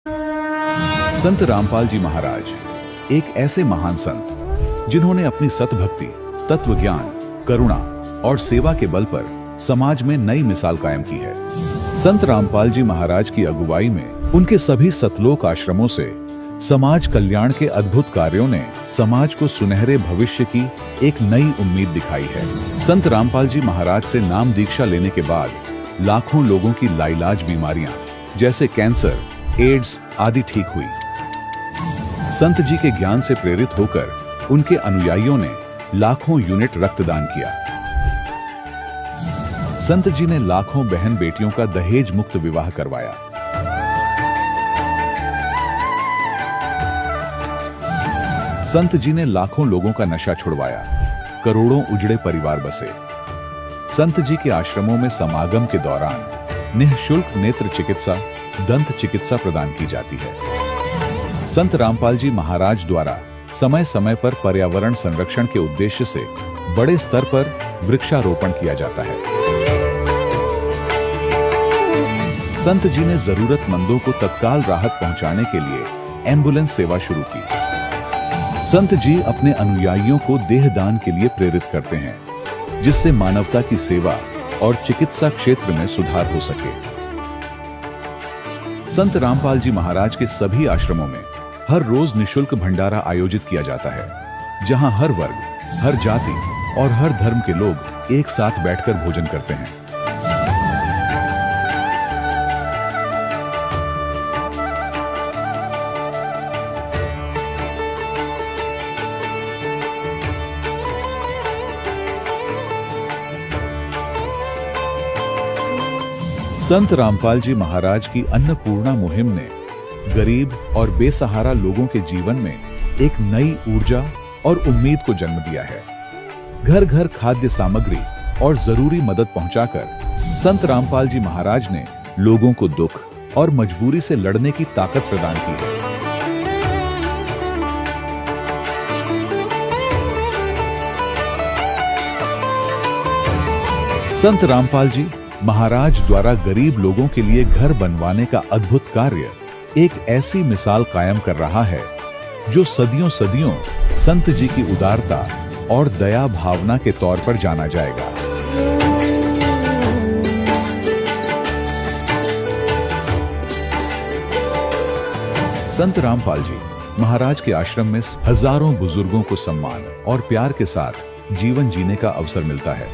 संत रामपाल जी महाराज एक ऐसे महान संत जिन्होंने अपनी सतभक्ति, तत्व ज्ञान, करुणा और सेवा के बल पर समाज में नई मिसाल कायम की है। संत रामपाल जी महाराज की अगुवाई में उनके सभी सतलोक आश्रमों से समाज कल्याण के अद्भुत कार्यों ने समाज को सुनहरे भविष्य की एक नई उम्मीद दिखाई है। संत रामपाल जी महाराज से नाम दीक्षा लेने के बाद लाखों लोगों की लाइलाज बीमारियां जैसे कैंसर, एड्स आदि ठीक हुई। संत जी के ज्ञान से प्रेरित होकर उनके अनुयायियों ने लाखों यूनिट रक्तदान किया। संत जी ने लाखों बहन बेटियों का दहेज मुक्त विवाह करवाया। संत जी ने लाखों लोगों का नशा छुड़वाया, करोड़ों उजड़े परिवार बसे। संत जी के आश्रमों में समागम के दौरान निःशुल्क नेत्र चिकित्सा, दंत चिकित्सा प्रदान की जाती है। संत रामपाल जी महाराज द्वारा समय समय पर पर्यावरण संरक्षण के उद्देश्य से बड़े स्तर पर वृक्षारोपण किया जाता है। संत जी ने जरूरतमंदों को तत्काल राहत पहुंचाने के लिए एम्बुलेंस सेवा शुरू की। संत जी अपने अनुयायियों को देहदान के लिए प्रेरित करते हैं, जिससे मानवता की सेवा और चिकित्सा क्षेत्र में सुधार हो सके। संत रामपाल जी महाराज के सभी आश्रमों में हर रोज निःशुल्क भंडारा आयोजित किया जाता है, जहां हर वर्ग, हर जाति और हर धर्म के लोग एक साथ बैठकर भोजन करते हैं। संत रामपाल जी महाराज की अन्नपूर्णा मुहिम ने गरीब और बेसहारा लोगों के जीवन में एक नई ऊर्जा और उम्मीद को जन्म दिया है। घर घर खाद्य सामग्री और जरूरी मदद पहुंचाकर संत रामपाल जी महाराज ने लोगों को दुख और मजबूरी से लड़ने की ताकत प्रदान की है। संत रामपाल जी महाराज द्वारा गरीब लोगों के लिए घर बनवाने का अद्भुत कार्य एक ऐसी मिसाल कायम कर रहा है जो सदियों सदियों संत जी की उदारता और दया भावना के तौर पर जाना जाएगा। संत रामपाल जी महाराज के आश्रम में हजारों बुजुर्गों को सम्मान और प्यार के साथ जीवन जीने का अवसर मिलता है।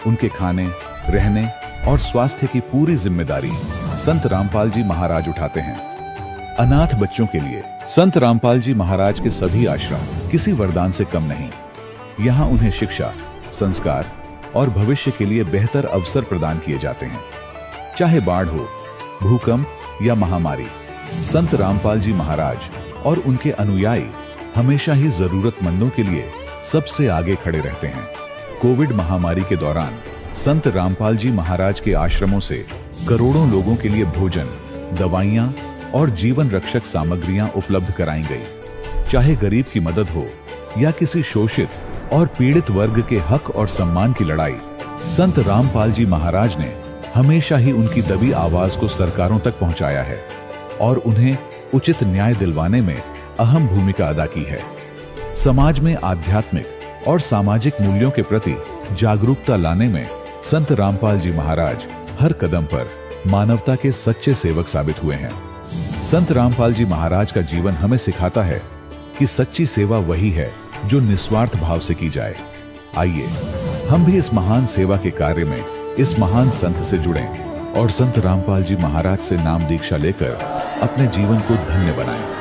उनके खाने, रहने और स्वास्थ्य की पूरी जिम्मेदारी संत रामपाल जी महाराज उठाते हैं। अनाथ बच्चों के लिए संत रामपाल जी महाराज के सभी आश्रम किसी वरदान से कम नहीं। यहाँ उन्हें शिक्षा, संस्कार और भविष्य के लिए बेहतर अवसर प्रदान किए जाते हैं। चाहे बाढ़ हो, भूकंप या महामारी, संत रामपाल जी महाराज और उनके अनुयायी हमेशा ही जरूरतमंदों के लिए सबसे आगे खड़े रहते हैं। कोविड महामारी के दौरान संत रामपाल जी महाराज के आश्रमों से करोड़ों लोगों के लिए भोजन, दवाइयां और जीवन रक्षक सामग्रियां उपलब्ध कराई गई। चाहे गरीब की मदद हो या किसी शोषित और पीड़ित वर्ग के हक और सम्मान की लड़ाई, संत रामपाल जी महाराज ने हमेशा ही उनकी दबी आवाज को सरकारों तक पहुंचाया है और उन्हें उचित न्याय दिलवाने में अहम भूमिका अदा की है। समाज में आध्यात्मिक और सामाजिक मूल्यों के प्रति जागरूकता लाने में संत रामपाल जी महाराज हर कदम पर मानवता के सच्चे सेवक साबित हुए हैं। संत रामपाल जी महाराज का जीवन हमें सिखाता है कि सच्ची सेवा वही है जो निस्वार्थ भाव से की जाए। आइए हम भी इस महान सेवा के कार्य में इस महान संत से जुड़ें और संत रामपाल जी महाराज से नाम दीक्षा लेकर अपने जीवन को धन्य बनाएं।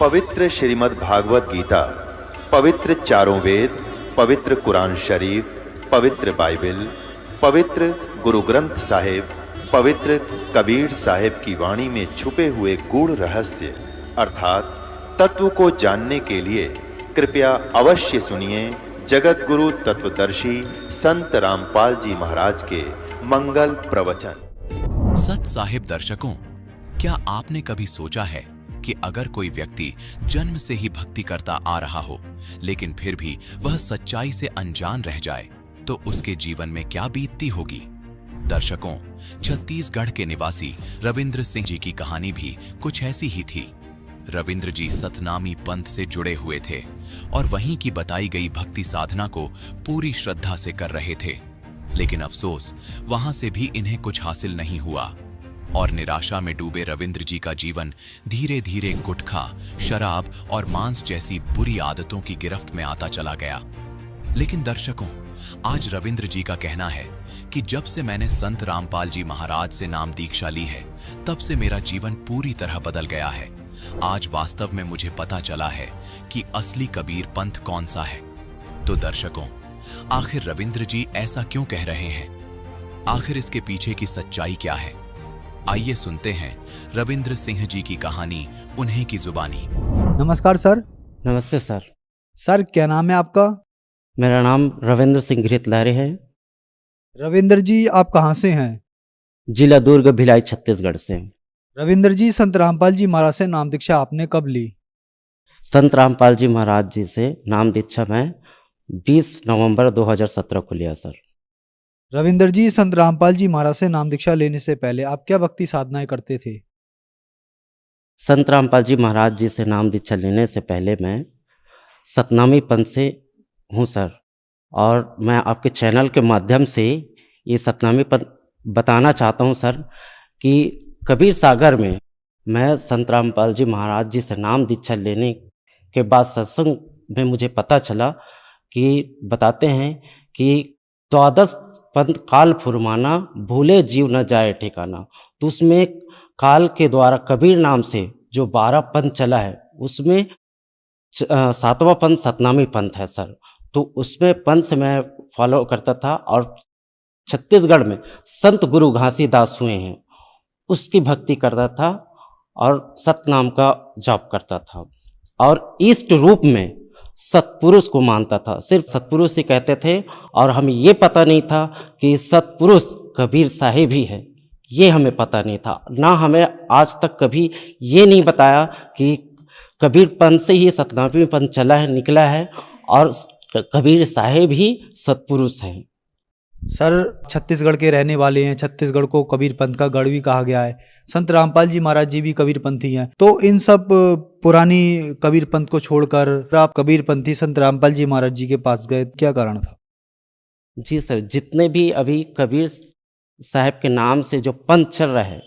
पवित्र श्रीमद् भागवत गीता, पवित्र चारों वेद, पवित्र कुरान शरीफ, पवित्र बाइबल, पवित्र गुरु ग्रंथ साहिब, पवित्र कबीर साहिब की वाणी में छुपे हुए गूढ़ रहस्य अर्थात तत्व को जानने के लिए कृपया अवश्य सुनिए जगत गुरु तत्वदर्शी संत रामपाल जी महाराज के मंगल प्रवचन। सत साहिब दर्शकों, क्या आपने कभी सोचा है कि अगर कोई व्यक्ति जन्म से ही भक्ति करता आ रहा हो लेकिन फिर भी वह सच्चाई से अनजान रह जाए तो उसके जीवन में क्या बीतती होगी? दर्शकों, छत्तीसगढ़ के निवासी रविंद्र सिंह जी की कहानी भी कुछ ऐसी ही थी। रविंद्र जी सतनामी पंथ से जुड़े हुए थे और वहीं की बताई गई भक्ति साधना को पूरी श्रद्धा से कर रहे थे, लेकिन अफसोस वहां से भी इन्हें कुछ हासिल नहीं हुआ और निराशा में डूबे रविंद्र जी का जीवन धीरे धीरे गुटखा, शराब और मांस जैसी बुरी आदतों की गिरफ्त में आता चला गया। लेकिन दर्शकों, आज रविंद्र जी का कहना है कि जब से मैंने संत रामपाल जी महाराज से नाम दीक्षा ली है तब से मेरा जीवन पूरी तरह बदल गया है। आज वास्तव में मुझे पता चला है कि असली कबीर पंथ कौन सा है। तो दर्शकों, आखिर रविंद्र जी ऐसा क्यों कह रहे हैं? आखिर इसके पीछे की सच्चाई क्या है? आइए सुनते हैं रविंद्र सिंह जी की कहानी उन्हीं की जुबानी। नमस्कार सर। नमस्ते सर। सर, क्या नाम है आपका? मेरा नाम रविंद्र सिंह घृतलारे है। रविंद्र जी, आप कहाँ से हैं? जिला दुर्ग, भिलाई, छत्तीसगढ़ से। रविंद्र जी, संत रामपाल जी महाराज से नाम दीक्षा आपने कब ली? संत रामपाल जी महाराज जी से नाम दीक्षा मैं 20 नवंबर 2017 को लिया सर। रविंद्र जी, संत रामपाल जी महाराज से नाम दीक्षा लेने से पहले आप क्या भक्ति साधनाएं करते थे? संत रामपाल जी महाराज जी से नाम दीक्षा लेने से पहले मैं सतनामी पंथ से हूँ सर, और मैं आपके चैनल के माध्यम से ये सतनामी पंथ बताना चाहता हूँ सर कि कबीर सागर में मैं संत रामपाल जी महाराज जी से नाम दीक्षा लेने के बाद सत्संग में मुझे पता चला कि बताते हैं कि द्वादश पंथ काल फुरमाना, भूले जीव न जाए ठिकाना। तो उसमें काल के द्वारा कबीर नाम से जो 12 पंथ चला है उसमें 7वां पंथ सतनामी पंथ है सर। तो उसमें पंथ से मैं फॉलो करता था और छत्तीसगढ़ में संत गुरु घासीदास हुए हैं उसकी भक्ति करता था और सतनाम का जाप करता था और इष्ट रूप में सतपुरुष को मानता था। सिर्फ सतपुरुष ही कहते थे और हमें ये पता नहीं था कि सतपुरुष कबीर साहिब ही है, ये हमें पता नहीं था। ना हमें आज तक कभी ये नहीं बताया कि कबीर पंथ से ही सतनामी पंथ चला है, निकला है और कबीर साहिब ही सतपुरुष हैं। सर, छत्तीसगढ़ के रहने वाले हैं, छत्तीसगढ़ को कबीर पंथ का गढ़ भी कहा गया है। संत रामपाल जी महाराज जी भी कबीर पंथी हैं। तो इन सब पुरानी कबीर पंथ को छोड़कर आप कबीर पंथी संत रामपाल जी महाराज जी के पास गए, क्या कारण था? जी सर, जितने भी अभी कबीर साहिब के नाम से जो पंथ चल रहा है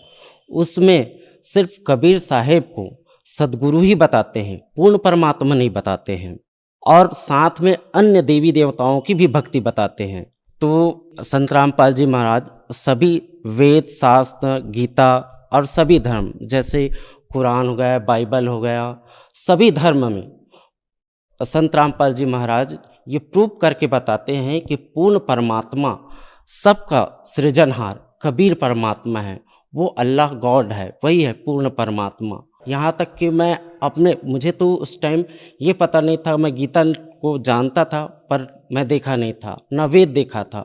उसमें सिर्फ कबीर साहिब को सदगुरु ही बताते हैं, पूर्ण परमात्मा नहीं बताते हैं, और साथ में अन्य देवी देवताओं की भी भक्ति बताते हैं। तो संत रामपाल जी महाराज सभी वेद, शास्त्र, गीता और सभी धर्म जैसे कुरान हो गया, बाइबल हो गया, सभी धर्म में संत रामपाल जी महाराज ये प्रूव करके बताते हैं कि पूर्ण परमात्मा, सबका सृजनहार कबीर परमात्मा है। वो अल्लाह गॉड है, वही है पूर्ण परमात्मा। यहाँ तक कि मैं मुझे तो उस टाइम ये पता नहीं था, मैं गीता को जानता था पर मैं देखा नहीं था, ना वेद देखा था।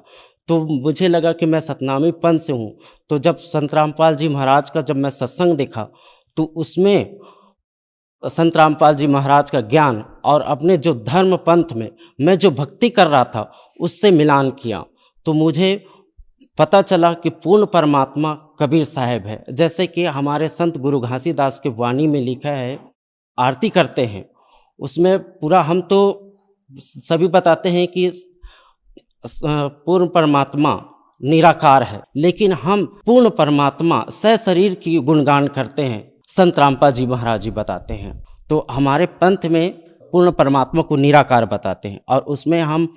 तो मुझे लगा कि मैं सतनामी पंथ से हूँ। तो जब संत रामपाल जी महाराज का जब मैं सत्संग देखा तो उसमें संत रामपाल जी महाराज का ज्ञान और अपने जो धर्म पंथ में मैं जो भक्ति कर रहा था उससे मिलान किया तो मुझे पता चला कि पूर्ण परमात्मा कबीर साहिब है। जैसे कि हमारे संत गुरु घासीदास के वाणी में लिखा है, आरती करते हैं उसमें पूरा हम तो सभी बताते हैं कि पूर्ण परमात्मा निराकार है, लेकिन हम पूर्ण परमात्मा सशरीर की गुणगान करते हैं, संत रामपाल जी महाराज जी बताते हैं। तो हमारे पंथ में पूर्ण परमात्मा को निराकार बताते हैं और उसमें हम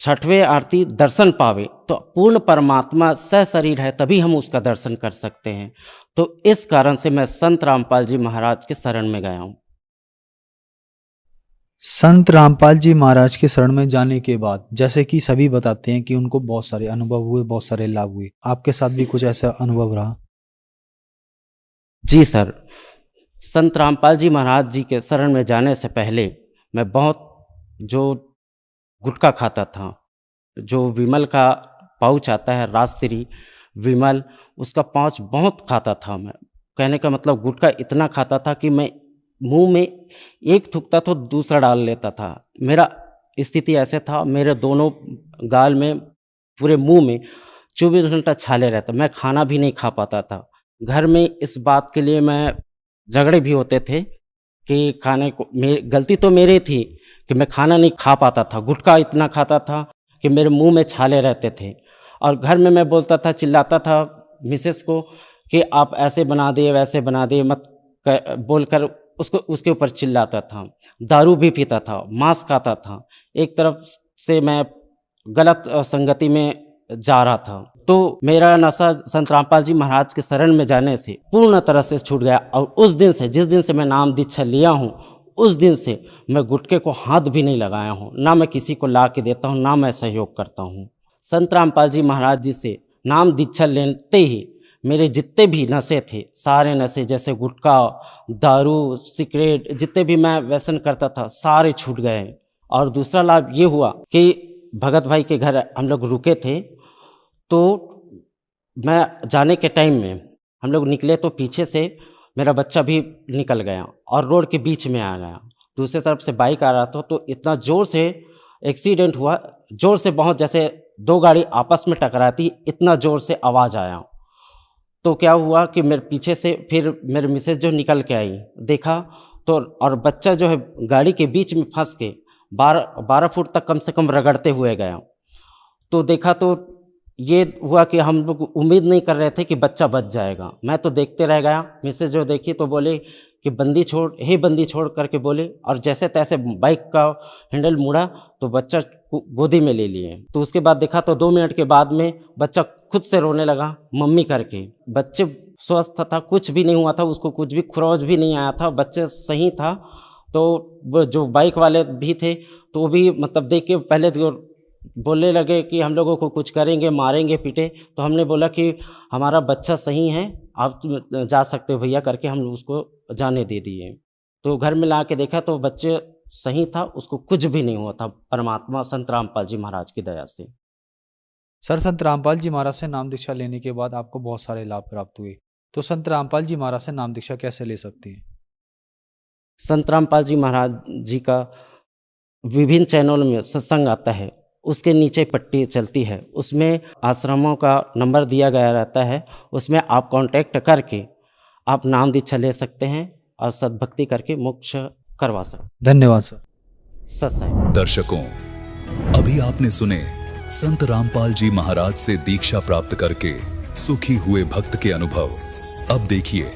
छठवें आरती दर्शन पावे तो पूर्ण परमात्मा सशरीर है, तभी हम उसका दर्शन कर सकते हैं। तो इस कारण से मैं संत रामपाल जी महाराज के शरण में गया हूँ। संत रामपाल जी महाराज के शरण में जाने के बाद जैसे कि सभी बताते हैं कि उनको बहुत सारे अनुभव हुए, बहुत सारे लाभ हुए, आपके साथ भी कुछ ऐसा अनुभव रहा? जी सर, संत रामपाल जी महाराज जी के शरण में जाने से पहले मैं बहुत जो गुटखा खाता था, जो विमल का पाउच आता है राजश्री विमल, उसका पाउच बहुत खाता था मैं। कहने का मतलब गुटखा इतना खाता था कि मैं मुंह में एक थूकता तो दूसरा डाल लेता था। मेरा स्थिति ऐसे था, मेरे दोनों गाल में, पूरे मुंह में 24 घंटा छाले रहता, मैं खाना भी नहीं खा पाता था। घर में इस बात के लिए मैं झगड़े भी होते थे कि खाने को गलती तो मेरी थी कि मैं खाना नहीं खा पाता था। गुटखा इतना खाता था कि मेरे मुंह में छाले रहते थे, और घर में मैं बोलता था, चिल्लाता था मिसेस को कि आप ऐसे बना दिए, वैसे बना दिए मत बोलकर उसको उसके ऊपर चिल्लाता था। दारू भी पीता था, मांस खाता था। एक तरफ से मैं गलत संगति में जा रहा था। तो मेरा नशा संत रामपाल जी महाराज के शरण में जाने से पूर्ण तरह से छूट गया, और उस दिन से, जिस दिन से मैं नाम दीक्षा लिया हूँ, उस दिन से मैं गुटखे को हाथ भी नहीं लगाया हूँ, ना मैं किसी को ला के देता हूँ, ना मैं सहयोग करता हूँ। संत रामपाल जी महाराज जी से नाम दीक्षा लेते ही मेरे जितने भी नशे थे, सारे नशे, जैसे गुटखा, दारू, सिगरेट, जितने भी मैं व्यसन करता था, सारे छूट गए। और दूसरा लाभ ये हुआ कि भगत भाई के घर हम लोग रुके थे, तो मैं जाने के टाइम में हम लोग निकले तो पीछे से मेरा बच्चा भी निकल गया और रोड के बीच में आ गया। दूसरी तरफ से बाइक आ रहा था, तो इतना ज़ोर से एक्सीडेंट हुआ, ज़ोर से बहुत, जैसे दो गाड़ी आपस में टकराती, इतना ज़ोर से आवाज़ आया। तो क्या हुआ कि मेरे पीछे से फिर मेरे मिसेज जो निकल के आई, देखा तो, और बच्चा जो है गाड़ी के बीच में फंस के 12 फुट तक कम से कम रगड़ते हुए गया। तो देखा तो ये हुआ कि हम लोग उम्मीद नहीं कर रहे थे कि बच्चा बच जाएगा। मैं तो देखते रह गया। मिसेज जो देखी तो बोले कि बंदी छोड़, हे बंदी छोड़ करके बोले, और जैसे तैसे बाइक का हैंडल मुड़ा तो बच्चा को गोदी में ले लिए। तो उसके बाद देखा तो 2 मिनट के बाद में बच्चा खुद से रोने लगा, मम्मी करके। बच्चे स्वस्थ था, कुछ भी नहीं हुआ था, उसको कुछ भी खरोच भी नहीं आया था, बच्चे सही था। तो वो जो बाइक वाले भी थे तो वो भी मतलब देख के पहले तो बोलने लगे कि हम लोगों को कुछ करेंगे, मारेंगे, पीटे। तो हमने बोला कि हमारा बच्चा सही है, आप जा सकते हो भैया करके हम उसको जाने दे दिए। तो घर में ला के देखा तो बच्चे सही था, उसको कुछ भी नहीं हुआ था, परमात्मा संत रामपाल जी महाराज की दया से। सर, संत रामपाल जी महाराज से नाम दीक्षा लेने के बाद आपको बहुत सारे लाभ प्राप्त हुए, तो संत रामपाल जी महाराज से नाम दीक्षा कैसे ले सकते हैं? संत रामपाल जी महाराज जी का विभिन्न चैनलों में सत्संग आता है, उसके नीचे पट्टी चलती है, उसमें आश्रमों का नंबर दिया गया रहता है, उसमें आप कांटेक्ट करके आप नाम दीक्षा ले सकते हैं और सद्भक्ति करके मोक्ष करवा सकते हैं। धन्यवाद सर। सत्संग। दर्शकों, अभी आपने सुने संत रामपाल जी महाराज से दीक्षा प्राप्त करके सुखी हुए भक्त के अनुभव। अब देखिए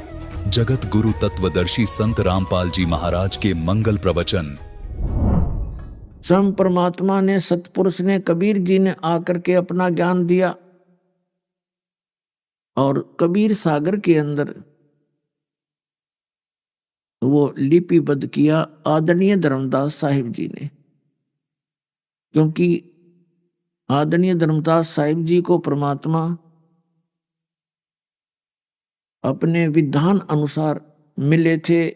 जगत गुरु तत्वदर्शी संत रामपाल जी महाराज के मंगल प्रवचन। स्वयं परमात्मा ने, सतपुरुष ने, कबीर जी ने आकर के अपना ज्ञान दिया, और कबीर सागर के अंदर वो लिपिबद्ध किया आदरणीय धर्मदास साहिब जी ने। क्योंकि आदरणीय धर्मदास साहिब जी को परमात्मा अपने विधान अनुसार मिले थे।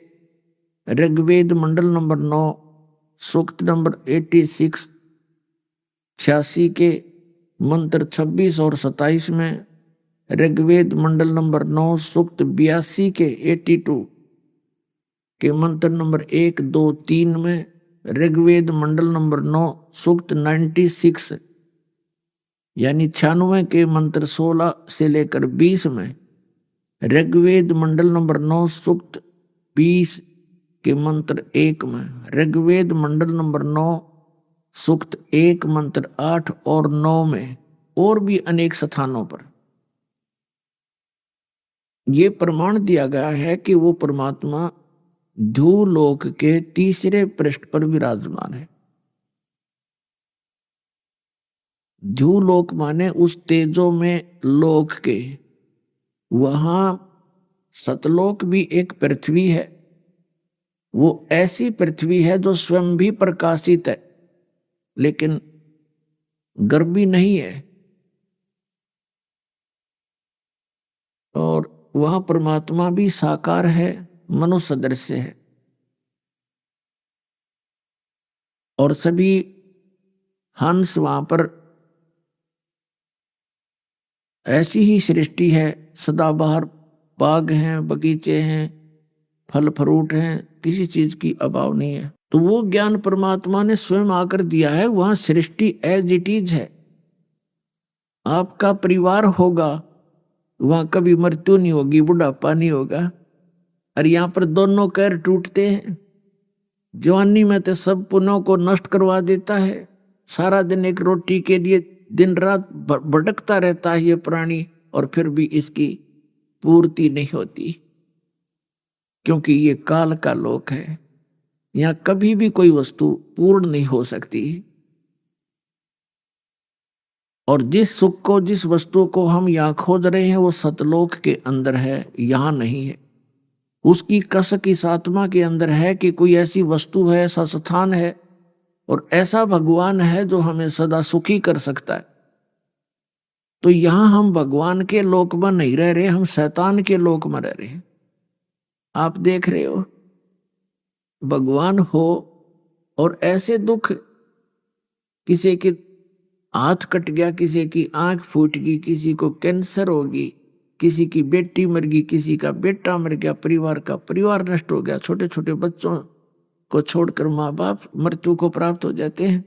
ऋग्वेद मंडल नंबर 9 सूक्त नंबर 86 86 के मंत्र 26 और 27 में, ऋग्वेद मंडल नंबर 9 सूक्त 82 के 82 के मंत्र नंबर 1, 2, 3 में, ऋग्वेद मंडल नंबर 9 सूक्त 96 यानी 96 के मंत्र 16 से लेकर 20 में, ऋग्वेद मंडल नंबर 9 सूक्त 20 के मंत्र 1 में, ऋग्वेद मंडल नंबर 9 सूक्त 1 मंत्र 8 और 9 में, और भी अनेक स्थानों पर ये प्रमाण दिया गया है कि वो परमात्मा ध्रुवलोक के तीसरे पृष्ठ पर विराजमान है। ध्रुवलोक माने उस तेजो में लोक के, वहां सतलोक भी एक पृथ्वी है वो ऐसी पृथ्वी है जो स्वयं भी प्रकाशित है लेकिन गर्भी नहीं है, और वह परमात्मा भी साकार है, मनुष्य सदृश्य है। और सभी हंस वहां पर ऐसी ही सृष्टि है, सदाबहार बाग हैं, बगीचे हैं, फल फ्रूट हैं, किसी चीज की अभाव नहीं है। तो वो ज्ञान परमात्मा ने स्वयं आकर दिया है। वहां सृष्टि एज इट इज है। आपका परिवार होगा, वहां कभी मृत्यु नहीं होगी, बुढ़ापा नहीं होगा। और यहाँ पर दोनों पैर टूटते हैं। जवानी में तो सब पुनों को नष्ट करवा देता है। सारा दिन एक रोटी के लिए दिन रात भटकता रहता है ये प्राणी, और फिर भी इसकी पूर्ति नहीं होती, क्योंकि ये काल का लोक है। यहाँ कभी भी कोई वस्तु पूर्ण नहीं हो सकती। और जिस सुख को, जिस वस्तु को हम यहाँ खोज रहे हैं वो सतलोक के अंदर है, यहाँ नहीं है। उसकी कसक इस आत्मा के अंदर है कि कोई ऐसी वस्तु है, ऐसा स्थान है और ऐसा भगवान है जो हमें सदा सुखी कर सकता है। तो यहां हम भगवान के लोक में नहीं रह रहे, हम शैतान के लोक में रह रहे हैं। आप देख रहे हो, भगवान हो और ऐसे दुख, किसी के हाथ कट गया, किसी की आंख फूट गई, किसी को कैंसर होगी, किसी की बेटी मर गई, किसी का बेटा मर गया, परिवार का परिवार नष्ट हो गया, छोटे छोटे बच्चों को छोड़कर माँ बाप मृत्यु को प्राप्त हो जाते हैं।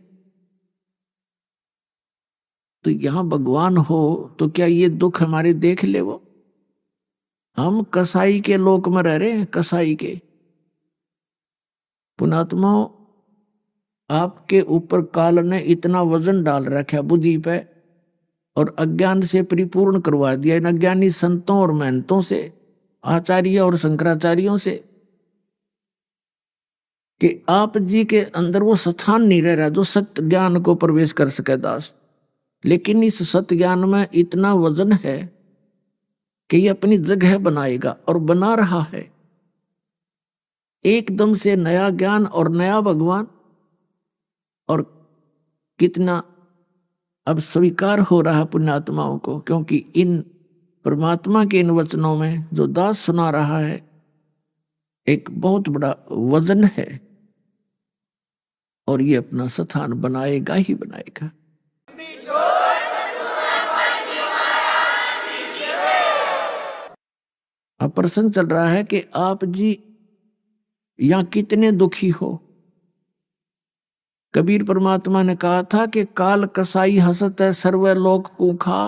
तो यहां भगवान हो तो क्या ये दुख हमारे देख ले वो? हम कसाई के लोक में रह रहे हैं, कसाई के। पुणात्मा, आपके ऊपर काल ने इतना वजन डाल रखा बुद्धि पे और अज्ञान से परिपूर्ण करवा दिया इन अज्ञानी संतों और महंतों से, आचार्य और शंकराचार्यों से, कि आप जी के अंदर वो स्थान नहीं रह रहा जो सत्य ज्ञान को प्रवेश कर सके दास। लेकिन इस सत्य ज्ञान में इतना वजन है कि ये अपनी जगह बनाएगा और बना रहा है। एकदम से नया ज्ञान और नया भगवान, और कितना अब स्वीकार हो रहा पुण्यात्माओं को, क्योंकि इन परमात्मा के इन वचनों में जो दास सुना रहा है एक बहुत बड़ा वजन है, और ये अपना स्थान बनाएगा ही बनाएगा। अब प्रसंग चल रहा है कि आप जी यहां कितने दुखी हो। कबीर परमात्मा ने कहा था कि काल कसाई हसत है सर्व लोक को खा।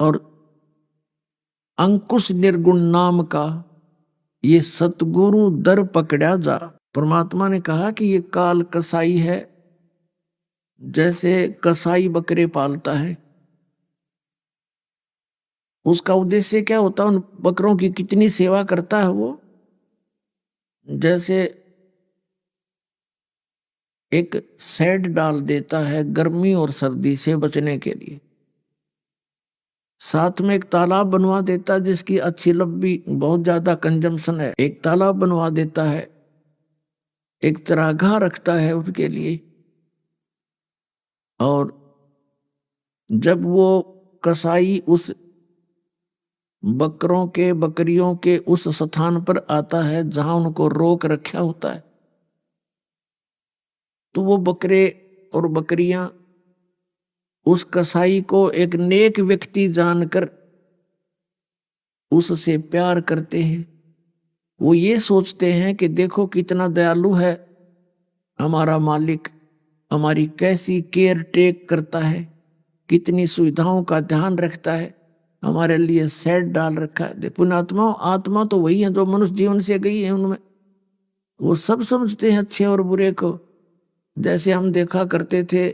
और अंकुश निर्गुण नाम का ये सतगुरु दर पकड़ा जा। परमात्मा ने कहा कि ये काल कसाई है, जैसे कसाई बकरे पालता है। उसका उद्देश्य क्या होता है? उन बकरों की कितनी सेवा करता है वो। जैसे एक शेड डाल देता है गर्मी और सर्दी से बचने के लिए, साथ में एक तालाब बनवा देता है जिसकी अच्छी लंबी बहुत ज्यादा कंजम्पशन है, एक तालाब बनवा देता है, एक चरागाह रखता है उसके लिए। और जब वो कसाई उस बकरों के बकरियों के उस स्थान पर आता है जहां उनको रोक रखा होता है, तो वो बकरे और बकरियां उस कसाई को एक नेक व्यक्ति जानकर उससे प्यार करते हैं। वो ये सोचते हैं कि देखो कितना दयालु है हमारा मालिक, हमारी कैसी केयर टेक करता है, कितनी सुविधाओं का ध्यान रखता है, हमारे लिए शेड डाल रखा है। पुण्यात्मा, आत्मा तो वही है जो मनुष्य जीवन से गई है, उनमें वो सब समझते हैं अच्छे और बुरे को। जैसे हम देखा करते थे,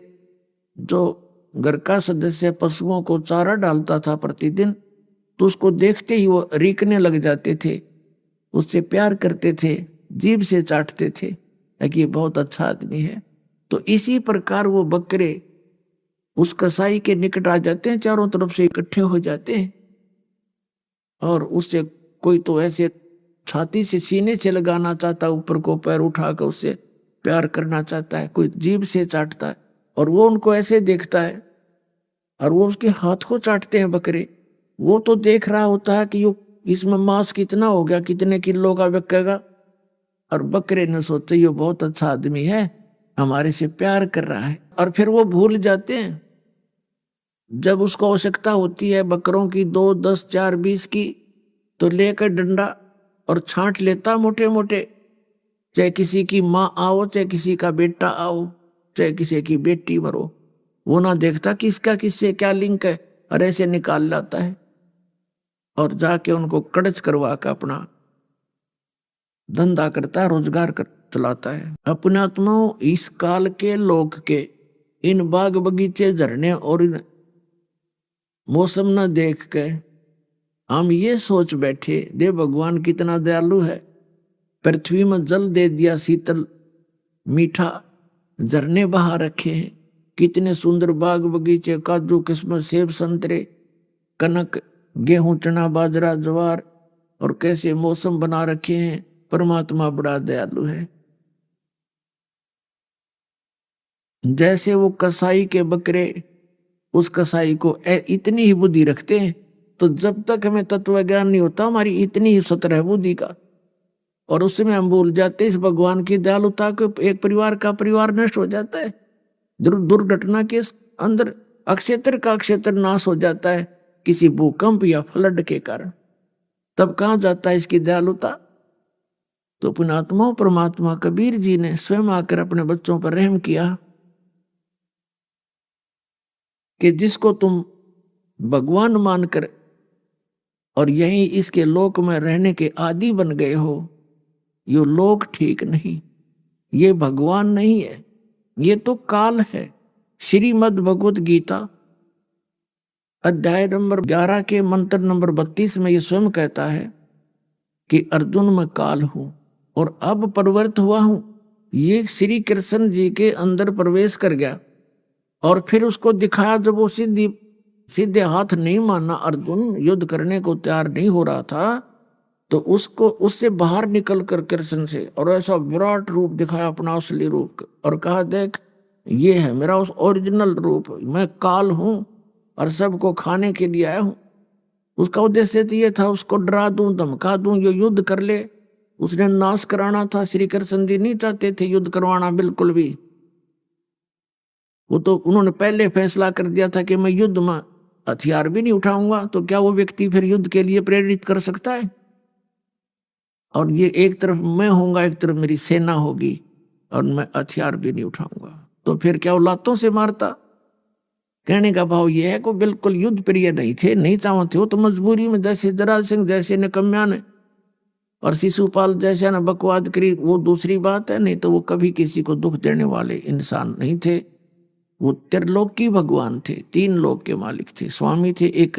जो घर का सदस्य पशुओं को चारा डालता था प्रतिदिन, तो उसको देखते ही वो रीकने लग जाते थे, उससे प्यार करते थे, जीभ से चाटते थे कि ये बहुत अच्छा आदमी है। तो इसी प्रकार वो बकरे उस कसाई के निकट आ जाते हैं, चारों तरफ से इकट्ठे हो जाते हैं। और उससे कोई तो ऐसे छाती से सीने से लगाना चाहता है, ऊपर को पैर उठाकर उससे प्यार करना चाहता है, कोई जीभ से चाटता है और वो उनको ऐसे देखता है और वो उसके हाथ को चाटते हैं बकरे। वो तो देख रहा होता है कि यो इसमें मांस कितना हो गया, कितने किलो का बिकेगा, और बकरे ने सोचा ये बहुत अच्छा आदमी है, हमारे से प्यार कर रहा है। और फिर वो भूल जाते हैं जब उसको आवश्यकता होती है बकरों की 2, 10, 4, 20 की, तो लेकर डंडा और छांट लेता मोटे मोटे, चाहे किसी की माँ आओ, चाहे किसी का बेटा आओ, चाहे किसी की बेटी मरो, वो ना देखता किसका किससे क्या लिंक है, और ऐसे निकाल लाता है और जाके उनको कड़च करवा कर अपना धंधा करता है, रोजगार कर चलाता है। अपने आत्माओं, इस काल के लोक के इन बाग बगीचे, झरने और इन मौसम न देख के हम ये सोच बैठे दे भगवान कितना दयालु है, पृथ्वी में जल दे दिया शीतल मीठा, झरने बहा रखे हैं, कितने सुंदर बाग बगीचे, काजू किस्मत सेब संतरे कनक गेहूं चना बाजरा ज्वार, और कैसे मौसम बना रखे हैं। परमात्मा बड़ा दयालु है। जैसे वो कसाई के बकरे उस कसाई को इतनी ही बुद्धि रखते हैं, तो जब तक हमें तत्व ज्ञान नहीं होता हमारी इतनी ही सत्र है बुद्धि का, और उसमें हम भूल जाते हैं इस भगवान की दयालुता को। एक परिवार का परिवार नष्ट हो जाता है, दुर्घटना के अंदर अक्षेत्र का अक्षेत्र नाश हो जाता है किसी भूकंप या फ्लड के कारण, तब कहाँ जाता है इसकी दयालुता। तो पुण्यात्मा परमात्मा कबीर जी ने स्वयं आकर अपने बच्चों पर रहम किया कि जिसको तुम भगवान मानकर और यहीं इसके लोक में रहने के आदी बन गए हो, ये लोक ठीक नहीं, ये भगवान नहीं है, ये तो काल है। श्रीमद् भगवत गीता अध्याय नंबर 11 के मंत्र नंबर 32 में ये स्वयं कहता है कि अर्जुन मैं काल हूं और अब परिवर्त हुआ हूं। ये श्री कृष्ण जी के अंदर प्रवेश कर गया और फिर उसको दिखाया, जब वो सीधे हाथ नहीं माना, अर्जुन युद्ध करने को तैयार नहीं हो रहा था, तो उसको उससे बाहर निकल कर कृष्ण से और ऐसा विराट रूप दिखाया, अपना असली रूप, और कहा देख ये है मेरा उस ओरिजिनल रूप, मैं काल हूं और सबको खाने के लिए आया हूं। उसका उद्देश्य तो ये था उसको डरा दूं, धमका दूं, ये युद्ध कर ले, उसने नाश कराना था। श्री कृष्ण जी नहीं चाहते थे युद्ध करवाना बिल्कुल भी, वो तो उन्होंने पहले फैसला कर दिया था कि मैं युद्ध में हथियार भी नहीं उठाऊंगा। तो क्या वो व्यक्ति फिर युद्ध के लिए प्रेरित कर सकता है? और ये एक तरफ मैं होऊंगा, एक तरफ मेरी सेना होगी, और मैं हथियार भी नहीं उठाऊंगा, तो फिर क्या वो लातों से मारता? कहने का भाव ये है कि बिल्कुल युद्ध प्रिय नहीं थे, नहीं चाहते हो तो मजबूरी में, जैसे जरासंध जैसे निकम्या ने और शिशुपाल जैसे ने बकवाद करी, वो दूसरी बात है, नहीं तो वो कभी किसी को दुख देने वाले इंसान नहीं थे। वो त्रिलोकी भगवान थे, 3 लोक के मालिक थे, स्वामी थे, एक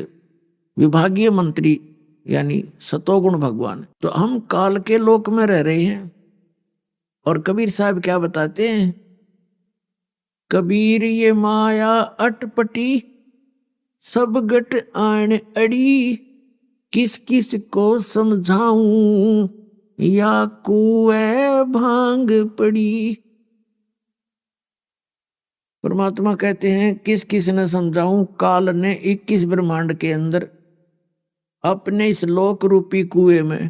विभागीय मंत्री यानी सतोगुण भगवान। तो हम काल के लोक में रह रहे हैं। और कबीर साहब क्या बताते हैं, कबीर ये माया अटपटी सब गट आन अड़ी, किस किस को समझाऊं या कुएं भांग पड़ी। परमात्मा कहते हैं किस किस ने समझाऊं, काल ने 21 ब्रह्मांड के अंदर अपने इस लोक रूपी कुएं में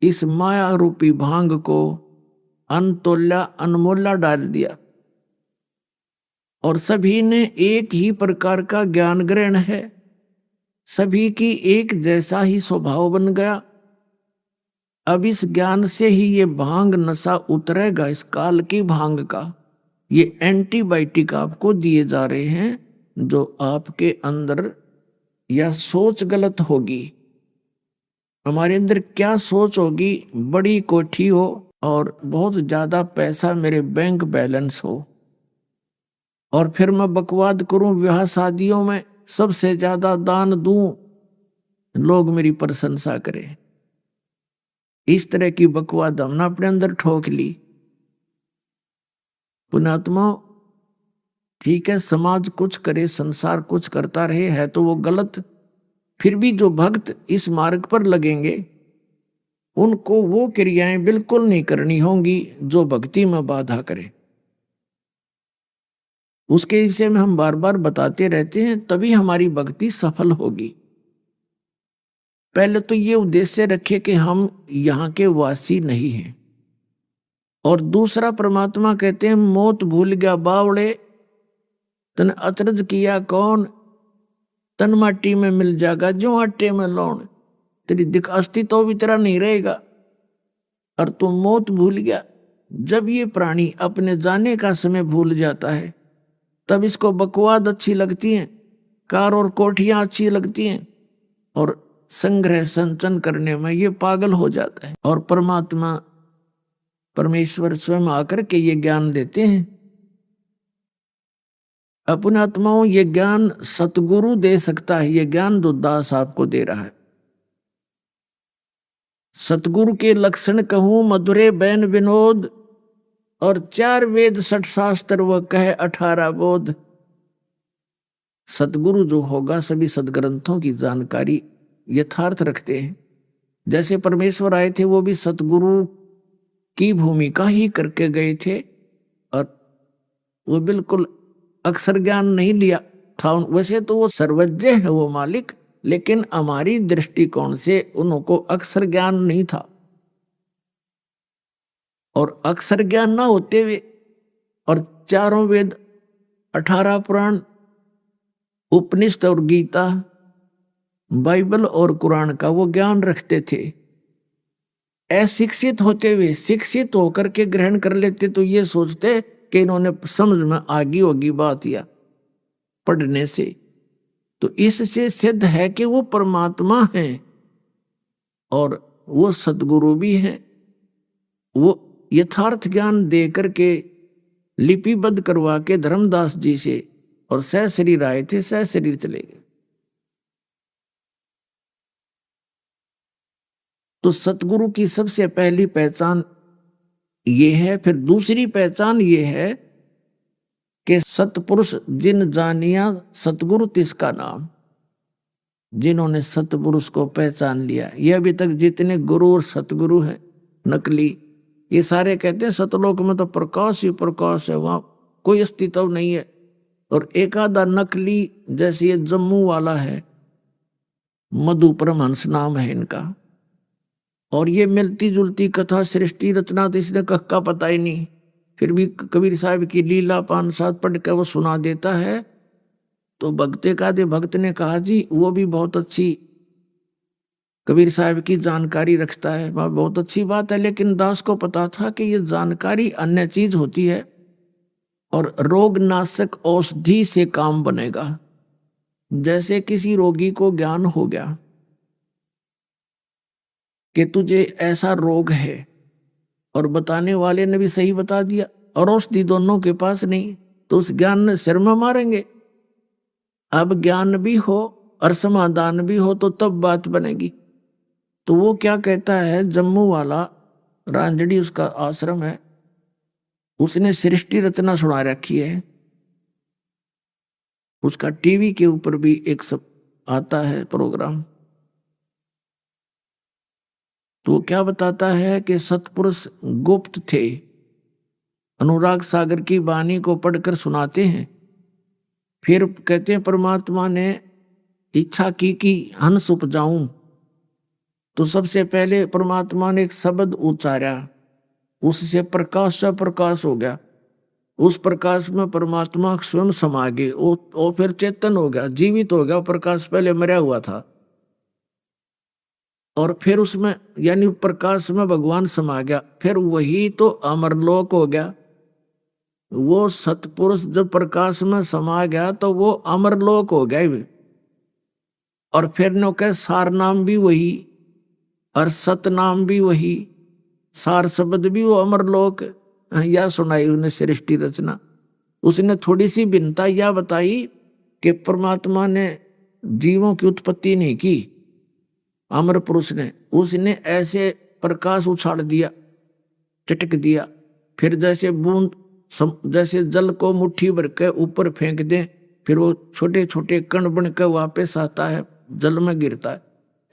इस माया रूपी भांग को अनतोल्या अनमोला डाल दिया, और सभी ने एक ही प्रकार का ज्ञान ग्रहण है, सभी की एक जैसा ही स्वभाव बन गया। अब इस ज्ञान से ही ये भांग नशा उतरेगा, इस काल की भांग का। ये एंटीबायोटिक आपको दिए जा रहे हैं, जो आपके अंदर या सोच गलत होगी, हमारे अंदर क्या सोच होगी, बड़ी कोठी हो और बहुत ज्यादा पैसा मेरे बैंक बैलेंस हो, और फिर मैं बकवाद करूं, ब्याह शादियों में सबसे ज्यादा दान दूं, लोग मेरी प्रशंसा करें। इस तरह की बकवाद हमने अपने अंदर ठोक ली। पुण्यात्मा ठीक है, समाज कुछ करे, संसार कुछ करता रहे, है तो वो गलत, फिर भी जो भक्त इस मार्ग पर लगेंगे उनको वो क्रियाएं बिल्कुल नहीं करनी होंगी जो भक्ति में बाधा करे। उसके विषय में हम बार बार बताते रहते हैं, तभी हमारी भक्ति सफल होगी। पहले तो ये उद्देश्य रखे कि हम यहाँ के वासी नहीं हैं, और दूसरा परमात्मा कहते हैं मौत भूल गया बावड़े, तन अतरज किया कौन, तन माटी में मिल जाएगा जो आटे में लौन। तेरी दिख अस्तित्व भी तेरा नहीं रहेगा और तू मौत भूल गया। जब ये प्राणी अपने जाने का समय भूल जाता है तब इसको बकवाद अच्छी लगती हैं, कार और कोठियां अच्छी लगती हैं, और संग्रह संचन करने में ये पागल हो जाता है। और परमात्मा परमेश्वर स्वयं आकर के ये ज्ञान देते हैं। अपने आत्माओं, ये ज्ञान सतगुरु दे सकता है। ये ज्ञान जो दास आपको दे रहा है, सतगुरु के लक्षण कहूं मधुरे बैन विनोद, और 4 वेद 6 शास्त्र वह कहे 18 बोध। सतगुरु जो होगा सभी सदग्रंथों की जानकारी यथार्थ रखते हैं। जैसे परमेश्वर आए थे वो भी सतगुरु की भूमिका ही करके गए थे, और वो बिल्कुल अक्षर ज्ञान नहीं लिया था। वैसे तो वो सर्वज्ञ है वो मालिक, लेकिन हमारी दृष्टिकोण से उनको अक्षर ज्ञान नहीं था। और अक्षर ज्ञान ना होते हुए और 4 वेद 18 पुराण उपनिषद और गीता बाइबल और कुरान का वो ज्ञान रखते थे। अशिक्षित होते हुए शिक्षित होकर के ग्रहण कर लेते तो ये सोचते कि इन्होंने समझ में आगी होगी बात या पढ़ने से। तो इससे सिद्ध है कि वो परमात्मा है और वो सद्गुरु भी है। वो यथार्थ ज्ञान दे करके लिपिबद्ध करवा के धर्मदास जी से और सह शरीर आए थे, सह शरीर चले गए। तो सतगुरु की सबसे पहली पहचान ये है। फिर दूसरी पहचान ये है कि सतपुरुष जिन जानिया सतगुरु तिसका नाम। जिन्होंने सतपुरुष को पहचान लिया, ये अभी तक जितने गुरु और सतगुरु हैं नकली, ये सारे कहते हैं सतलोक में तो प्रकाश ही प्रकाश है, वहां कोई अस्तित्व नहीं है। और एक आधा नकली जैसे ये जम्मू वाला है, मधु परमहंस नाम है इनका, और ये मिलती जुलती कथा सृष्टि रचना तो इसने कक्का पता ही नहीं, फिर भी कबीर साहब की लीला 5-7 पढ़ के वो सुना देता है। तो भक्ते का दे भक्त ने कहा जी वो भी बहुत अच्छी कबीर साहब की जानकारी रखता है, वह बहुत अच्छी बात है। लेकिन दास को पता था कि ये जानकारी अन्य चीज होती है और रोग नाशक औषधि से काम बनेगा। जैसे किसी रोगी को ज्ञान हो गया कि तुझे ऐसा रोग है और बताने वाले ने भी सही बता दिया और औषधि दोनों के पास नहीं, तो उस ज्ञान ने सिर में मारेंगे। अब ज्ञान भी हो और समाधान भी हो तो तब बात बनेगी। तो वो क्या कहता है, जम्मू वाला रांझड़ी उसका आश्रम है, उसने सृष्टि रचना सुना रखी है। उसका टीवी के ऊपर भी एक सब आता है प्रोग्राम। तो वो क्या बताता है कि सतपुरुष गुप्त थे, अनुराग सागर की वाणी को पढ़कर सुनाते हैं। फिर कहते हैं परमात्मा ने इच्छा की कि हंस उपजाऊं, तो सबसे पहले परमात्मा ने एक शब्द उच्चारा, उससे प्रकाश से प्रकाश हो गया। उस प्रकाश में परमात्मा स्वयं समा गए, वो फिर चेतन हो गया, जीवित हो गया। प्रकाश पहले मरा हुआ था और फिर उसमें यानी प्रकाश में भगवान समा गया। फिर वही तो अमरलोक हो गया। वो सतपुरुष जब प्रकाश में समा गया तो वो अमरलोक हो गया। और फिर नो कह सार नाम भी वही और सत नाम भी वही, सार शब्द भी वो अमरलोक। या सुनाई उसने सृष्टि रचना। उसने थोड़ी सी भिन्नता यह बताई कि परमात्मा ने जीवों की उत्पत्ति नहीं की, अमर पुरुष ने। उसने ऐसे प्रकाश उछाल दिया, चटक दिया। फिर जैसे बूंद, जैसे जल को मुट्ठी भर के ऊपर फेंक दें, फिर वो छोटे छोटे कण बन के वापस आता है। जल में गिरता है,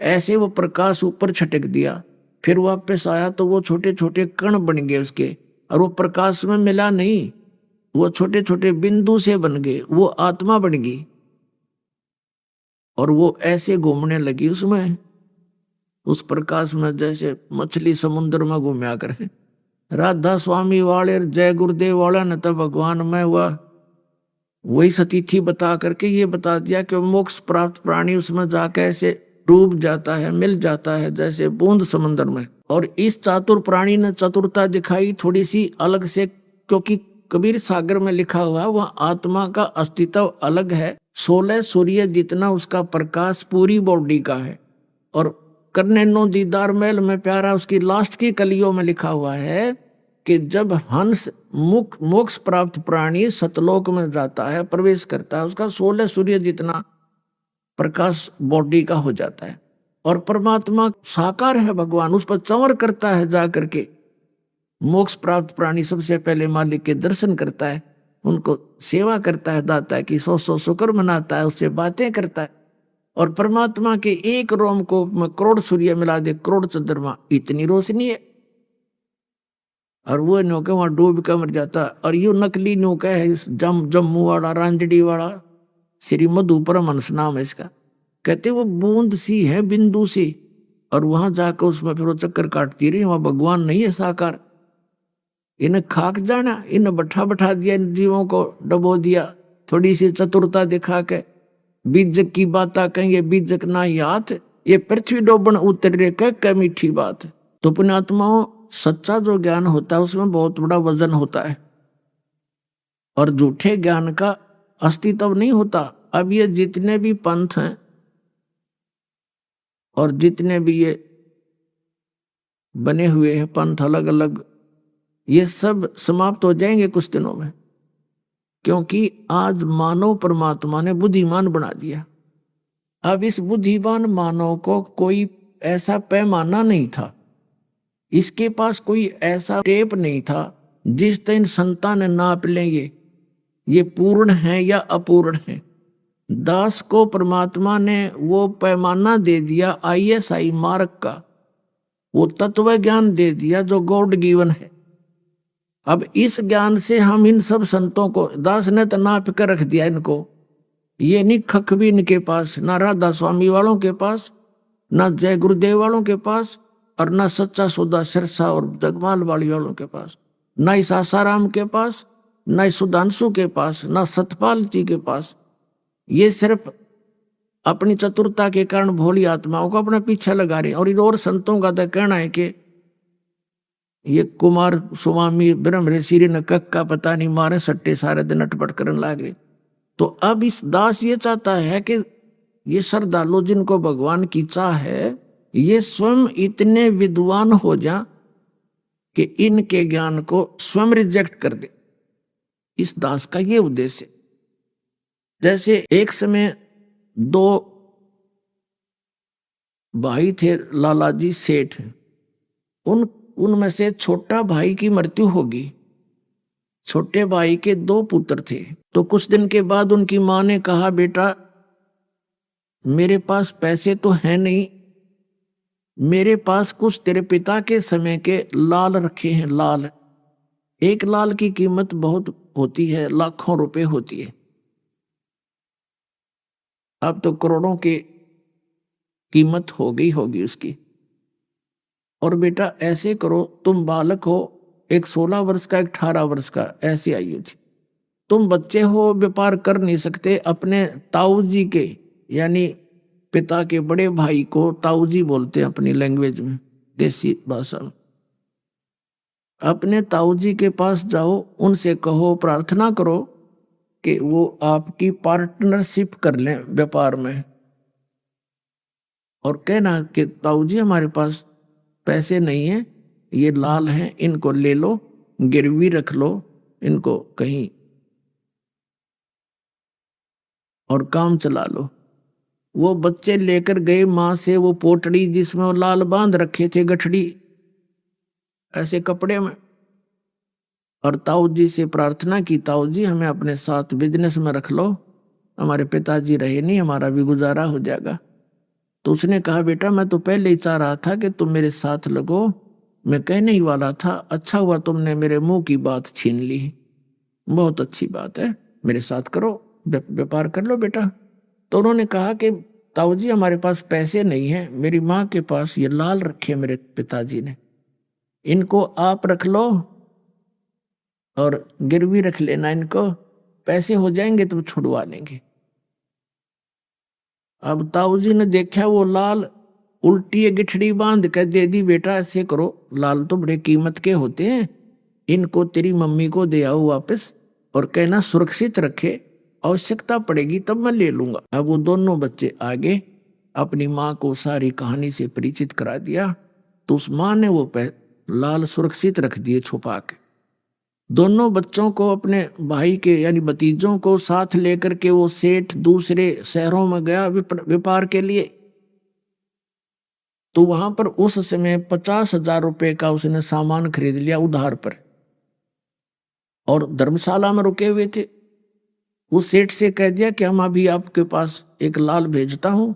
ऐसे वो प्रकाश ऊपर छटक दिया, फिर वापस आया तो वो छोटे छोटे कण बन गए उसके, और वो प्रकाश में मिला नहीं, वो छोटे छोटे बिंदु से बन गए, वो आत्मा बन गई और वो ऐसे घूमने लगी उसमें, उस प्रकाश में जैसे मछली समुद्र में घूमया करे। राधा स्वामी वाले जय गुरुदेव वाला ने तो भगवान में वह वही सतीथि बता करके ये बता दिया कि मोक्ष प्राप्त प्राणी उसमें जाकर ऐसे डूब जाता है, मिल जाता है जैसे बूंद समंदर में। और इस चातुर प्राणी ने चतुरता दिखाई थोड़ी सी अलग से, क्योंकि कबीर सागर में लिखा हुआ वह आत्मा का अस्तित्व अलग है, 16 सूर्य जितना उसका प्रकाश पूरी बॉडी का है। और करने नो दीदार महल में प्यारा उसकी लास्ट की कलियों में लिखा हुआ है कि जब हंस मोक्ष प्राप्त प्राणी सतलोक में जाता है, प्रवेश करता है, उसका 16 सूर्य जितना प्रकाश बॉडी का हो जाता है। और परमात्मा साकार है भगवान, उस पर चंवर करता है जा करके। मोक्ष प्राप्त प्राणी सबसे पहले मालिक के दर्शन करता है, उनको सेवा करता है, दाता की 100 शुक्र मनाता है, उससे बातें करता है। और परमात्मा के एक रोम को करोड़ सूर्य मिला दे, करोड़ चंद्रमा, इतनी रोशनी है। और वो नौका वहां डूब कर मर जाता। और ये नकली नौका है जम्मू वाला, रांजड़ी वाला, श्री मधु परमहंस नाम है इसका। कहते वो बूंद सी है, बिंदु सी, और वहां जाकर उसमें फिर वो चक्कर काटती रही। वहां भगवान नहीं है साकार। इन्हें खाक जाना, इन्हें बैठा दिया, इन जीवों को डबो दिया, थोड़ी सी चतुरता दिखा के बीजक की बात कहेंगे, बीजक ना याद, ये पृथ्वी डोबन उतरे कह मीठी बात। तो पुण्यात्माओं, सच्चा जो ज्ञान होता है उसमें बहुत बड़ा वजन होता है, और झूठे ज्ञान का अस्तित्व नहीं होता। अब ये जितने भी पंथ हैं और जितने भी ये बने हुए हैं पंथ अलग अलग, ये सब समाप्त हो जाएंगे कुछ दिनों में, क्योंकि आज मानव परमात्मा ने बुद्धिमान बना दिया। अब इस बुद्धिमान मानव को कोई ऐसा पैमाना नहीं था, इसके पास कोई ऐसा टेप नहीं था जिस दिन संतान नाप लेंगे ये पूर्ण है या अपूर्ण है। दास को परमात्मा ने वो पैमाना दे दिया, ISI मार्क का, वो तत्व ज्ञान दे दिया जो गॉड गिवन है। अब इस ज्ञान से हम इन सब संतों को, दास ने तो नाप कर रख दिया इनको, ये नहीं खख भी इनके पास, ना राधा स्वामी वालों के पास, ना जय गुरुदेव वालों के पास, और ना सच्चा सौदा सिरसा और जगमाल वाली वालों के पास, ना इस आसाराम के पास, ना इस सुधांशु के पास, ना सतपाल जी के पास। ये सिर्फ अपनी चतुरता के कारण भोली आत्माओं को अपना पीछे लगा रहे। और संतों का तो कहना है कि ये कुमार स्वामी ब्रह्म ऋषि ने कक का पता नहीं मारे सट्टे सारे दिन अटपट करने लग रहे। तो अब इस दास ये चाहता है कि ये श्रद्धालु जिनको भगवान की चाह है, ये स्वयं इतने विद्वान हो जा कि इनके ज्ञान को स्वयं रिजेक्ट कर दे। इस दास का ये उद्देश्य। जैसे एक समय 2 भाई थे, लालाजी सेठ, उनमें से छोटा भाई की मृत्यु होगी। छोटे भाई के 2 पुत्र थे। तो कुछ दिन के बाद उनकी मां ने कहा, बेटा मेरे पास पैसे तो हैं नहीं, मेरे पास कुछ तेरे पिता के समय के लाल रखे हैं। लाल, एक लाल की कीमत बहुत होती है, लाखों रुपए होती है। अब तो करोड़ों की कीमत हो गई होगी उसकी। और बेटा ऐसे करो, तुम बालक हो, एक 16 वर्ष का, एक 18 वर्ष का, ऐसी आयु थी, तुम बच्चे हो, व्यापार कर नहीं सकते। अपने ताऊ जी के, यानी पिता के बड़े भाई को ताऊ जी बोलते हैं अपनी लैंग्वेज में, देसी भाषा में। अपने ताऊ जी के पास जाओ, उनसे कहो, प्रार्थना करो कि वो आपकी पार्टनरशिप कर लें व्यापार में। और कहना कि ताऊ जी हमारे पास पैसे नहीं है, ये लाल हैं, इनको ले लो, गिरवी रख लो इनको कहीं और काम चला लो। वो बच्चे लेकर गए मां से वो पोटड़ी जिसमें वो लाल बांध रखे थे, गठड़ी ऐसे कपड़े में, और ताऊ जी से प्रार्थना की, ताऊ जी हमें अपने साथ बिजनेस में रख लो, हमारे पिताजी रहे नहीं, हमारा भी गुजारा हो जाएगा। तो उसने कहा बेटा मैं तो पहले ही चाह रहा था कि तुम मेरे साथ लगो, मैं कहने ही वाला था, अच्छा हुआ तुमने मेरे मुंह की बात छीन ली, बहुत अच्छी बात है, मेरे साथ करो, व्यापार कर लो बेटा। तो उन्होंने कहा कि ताऊ जी हमारे पास पैसे नहीं हैं, मेरी माँ के पास ये लाल रखे मेरे पिताजी ने, इनको आप रख लो और गिरवी रख लेना, इनको पैसे हो जाएंगे तो छुड़वा लेंगे। अब ताऊ जी ने देखा वो लाल, उल्टी गिठड़ी बांध कर दे दी, बेटा ऐसे करो, लाल तो बड़े कीमत के होते हैं, इनको तेरी मम्मी को दे आओ वापस और कहना सुरक्षित रखे, आवश्यकता पड़ेगी तब मैं ले लूंगा। अब वो दोनों बच्चे आगे अपनी माँ को सारी कहानी से परिचित करा दिया, तो उस माँ ने वो लाल सुरक्षित रख दिए छुपा के। दोनों बच्चों को, अपने भाई के यानी भतीजों को साथ लेकर के वो सेठ दूसरे शहरों में गया व्यापार के लिए। तो वहां पर उस समय 50,000 रुपए का उसने सामान खरीद लिया उधार पर, और धर्मशाला में रुके हुए थे। उस सेठ से कह दिया कि हम अभी आपके पास एक लाल भेजता हूं,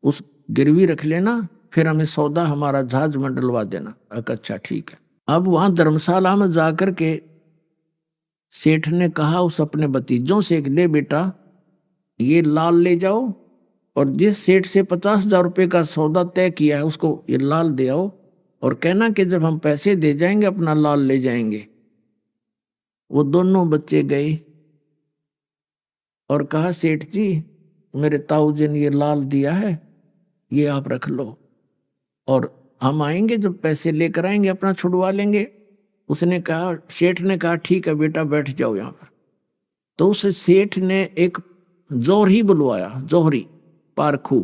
उस गिरवी रख लेना, फिर हमें सौदा हमारा जहाज में डलवा देना। अच्छा ठीक है। अब वहां धर्मशाला में जाकर के सेठ ने कहा उस अपने भतीजों से, ले बेटा ये लाल ले जाओ, और जिस सेठ से 50,000 रुपये का सौदा तय किया है उसको ये लाल दे आओ, और कहना कि जब हम पैसे दे जाएंगे अपना लाल ले जाएंगे। वो दोनों बच्चे गए और कहा सेठ जी मेरे ताऊ जी ने ये लाल दिया है, ये आप रख लो, और हम आएंगे जब पैसे लेकर आएंगे अपना छुड़वा लेंगे। उसने कहा, सेठ ने कहा ठीक है बेटा बैठ जाओ यहाँ पर। तो उस सेठ ने एक जौहरी बुलवाया, जौहरी पारखू,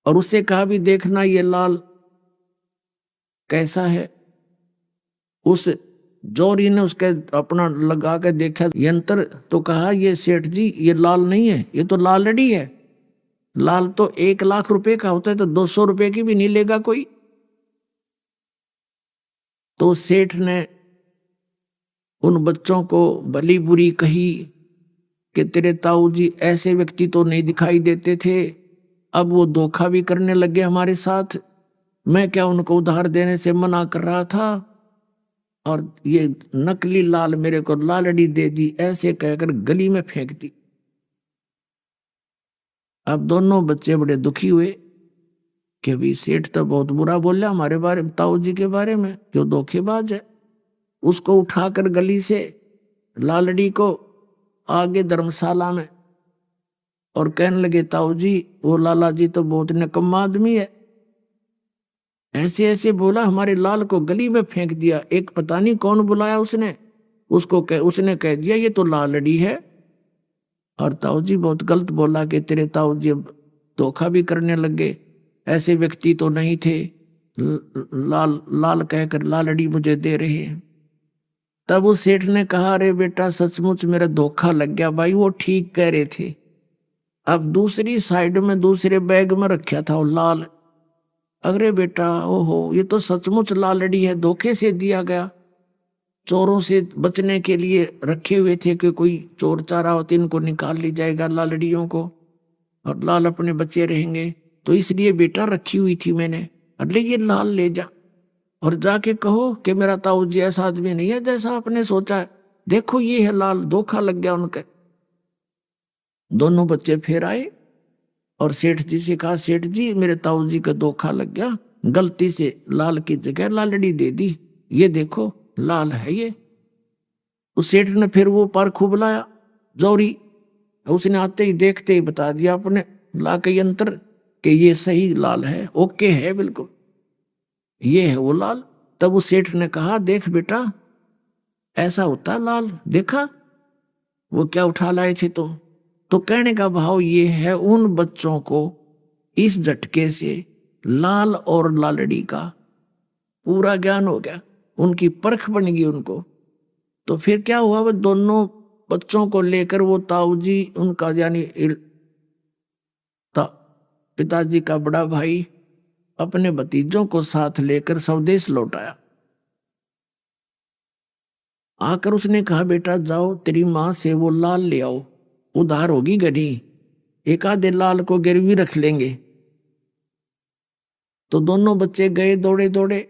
और उससे कहा भी देखना ये लाल कैसा है। उस जौहरी ने उसके अपना लगा के देखा यंत्र, तो कहा ये सेठ जी ये लाल नहीं है, ये तो लालड़ी है, लाल तो 1,00,000 रुपए का होता है, तो 200 रुपए की भी नहीं लेगा कोई। तो सेठ ने उन बच्चों को भली बुरी कही कि तेरे ताऊ जी ऐसे व्यक्ति तो नहीं दिखाई देते थे, अब वो धोखा भी करने लगे हमारे साथ, मैं क्या उनको उधार देने से मना कर रहा था, और ये नकली लाल मेरे को लालड़ी दे दी, ऐसे कहकर गली में फेंक दी। अब दोनों बच्चे बड़े दुखी हुए कि भी सेठ तो बहुत बुरा बोला हमारे बारे में, ताऊ जी के बारे में, जो धोखेबाज है। उसको उठाकर गली से लालड़ी को आगे धर्मशाला में, और कहने लगे ताऊ जी वो लाला जी तो बहुत निकम्मा आदमी है, ऐसे ऐसे बोला, हमारे लाल को गली में फेंक दिया। एक पता नहीं कौन बुलाया उसने, उसने कह दिया ये तो लालड़ी है, और ताऊ जी बहुत गलत बोला कि तेरे ताऊ जी अब धोखा भी करने लगे, ऐसे व्यक्ति तो नहीं थे, लाल लाल कहकर लालड़ी मुझे दे रहे हैं। तब उस सेठ ने कहा अरे बेटा सचमुच मेरा धोखा लग गया भाई, वो ठीक कह रहे थे। अब दूसरी साइड में दूसरे बैग में रखा था वो लाल, अरे बेटा ओहो ये तो सचमुच लालड़ी है, धोखे से दिया गया, चोरों से बचने के लिए रखे हुए थे कि कोई चोर चारा होते इनको निकाल ली जाएगा लालड़ियों को, और लाल अपने बच्चे रहेंगे, तो इसलिए बेटा रखी हुई थी मैंने, अरे ये लाल ले जा और जाके कहो कि मेरा ताऊ जी ऐसा आदमी नहीं है जैसा आपने सोचा है, देखो ये है लाल, धोखा लग गया उनके। दोनों बच्चे फिर आए और सेठ जी से कहा सेठ जी मेरे ताऊ जी का धोखा लग गया, गलती से लाल की जगह लालड़ी दे दी, ये देखो लाल है ये। उस सेठ ने फिर वो पारखू बुलाया जौहरी, उसने आते ही देखते ही बता दिया अपने ला के यंत्र कि ये सही लाल है, ओके है बिल्कुल, ये है वो लाल। तब उस सेठ ने कहा देख बेटा ऐसा होता लाल, देखा वो क्या उठा लाए थे तुम। तो कहने का भाव ये है उन बच्चों को इस झटके से लाल और लालड़ी का पूरा ज्ञान हो गया, उनकी परख बन गई उनको। तो फिर क्या हुआ, वो दोनों बच्चों को लेकर वो ताऊ जी उनका यानी पिताजी का बड़ा भाई अपने भतीजों को साथ लेकर स्वदेश लौट आया। आकर उसने कहा बेटा जाओ तेरी माँ से वो लाल ले आओ, उधार होगी गनी, एक आधे लाल को गिरवी रख लेंगे। तो दोनों बच्चे गए दौड़े दौड़े।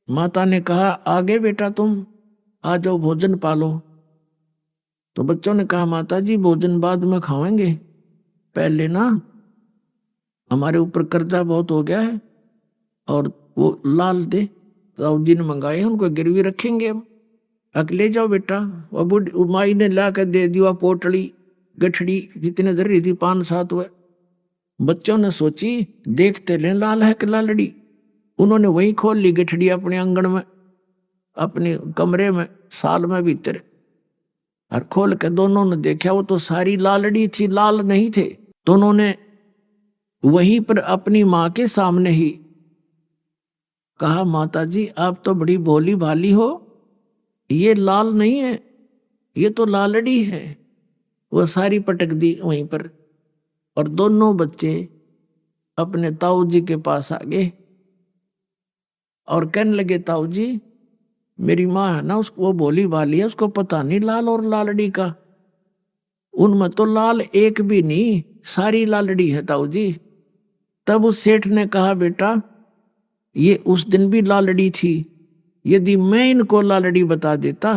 माता ने कहा आगे बेटा तुम आ जाओ, भोजन पालो। तो बच्चों ने कहा माता जी भोजन बाद में खाएंगे, पहले ना हमारे ऊपर कर्जा बहुत हो गया है और वो लाल दे ताऊ जी ने मंगाए, उनको गिरवी रखेंगे हम। अगले जाओ बेटा। वो बुढ़ माई ने ला कर दे दिया पोटली गठड़ी जितने धरी थी 5-7 हुए। बच्चों ने सोची देखते ले लाल है कि लालड़ी। उन्होंने वही खोल ली गठड़ी अपने आंगन में, अपने कमरे में, साल में भीतर, और खोल के दोनों ने देखा वो तो सारी लालड़ी थी, लाल नहीं थे। तो उन्होंने वहीं पर अपनी माँ के सामने ही कहा माता जी आप तो बड़ी भोली भाली हो, ये लाल नहीं है, ये तो लालड़ी है। वो सारी पटक दी वहीं पर। और दोनों बच्चे अपने ताऊ जी के पास आ गए और कहने लगे ताऊ जी मेरी माँ है ना, उसको वो भोली भाली है, उसको पता नहीं लाल और लालड़ी का। उनमें तो लाल एक भी नहीं, सारी लालड़ी है ताऊ जी। तब उस सेठ ने कहा बेटा ये उस दिन भी लालड़ी थी, यदि मैं इनको लालड़ी बता देता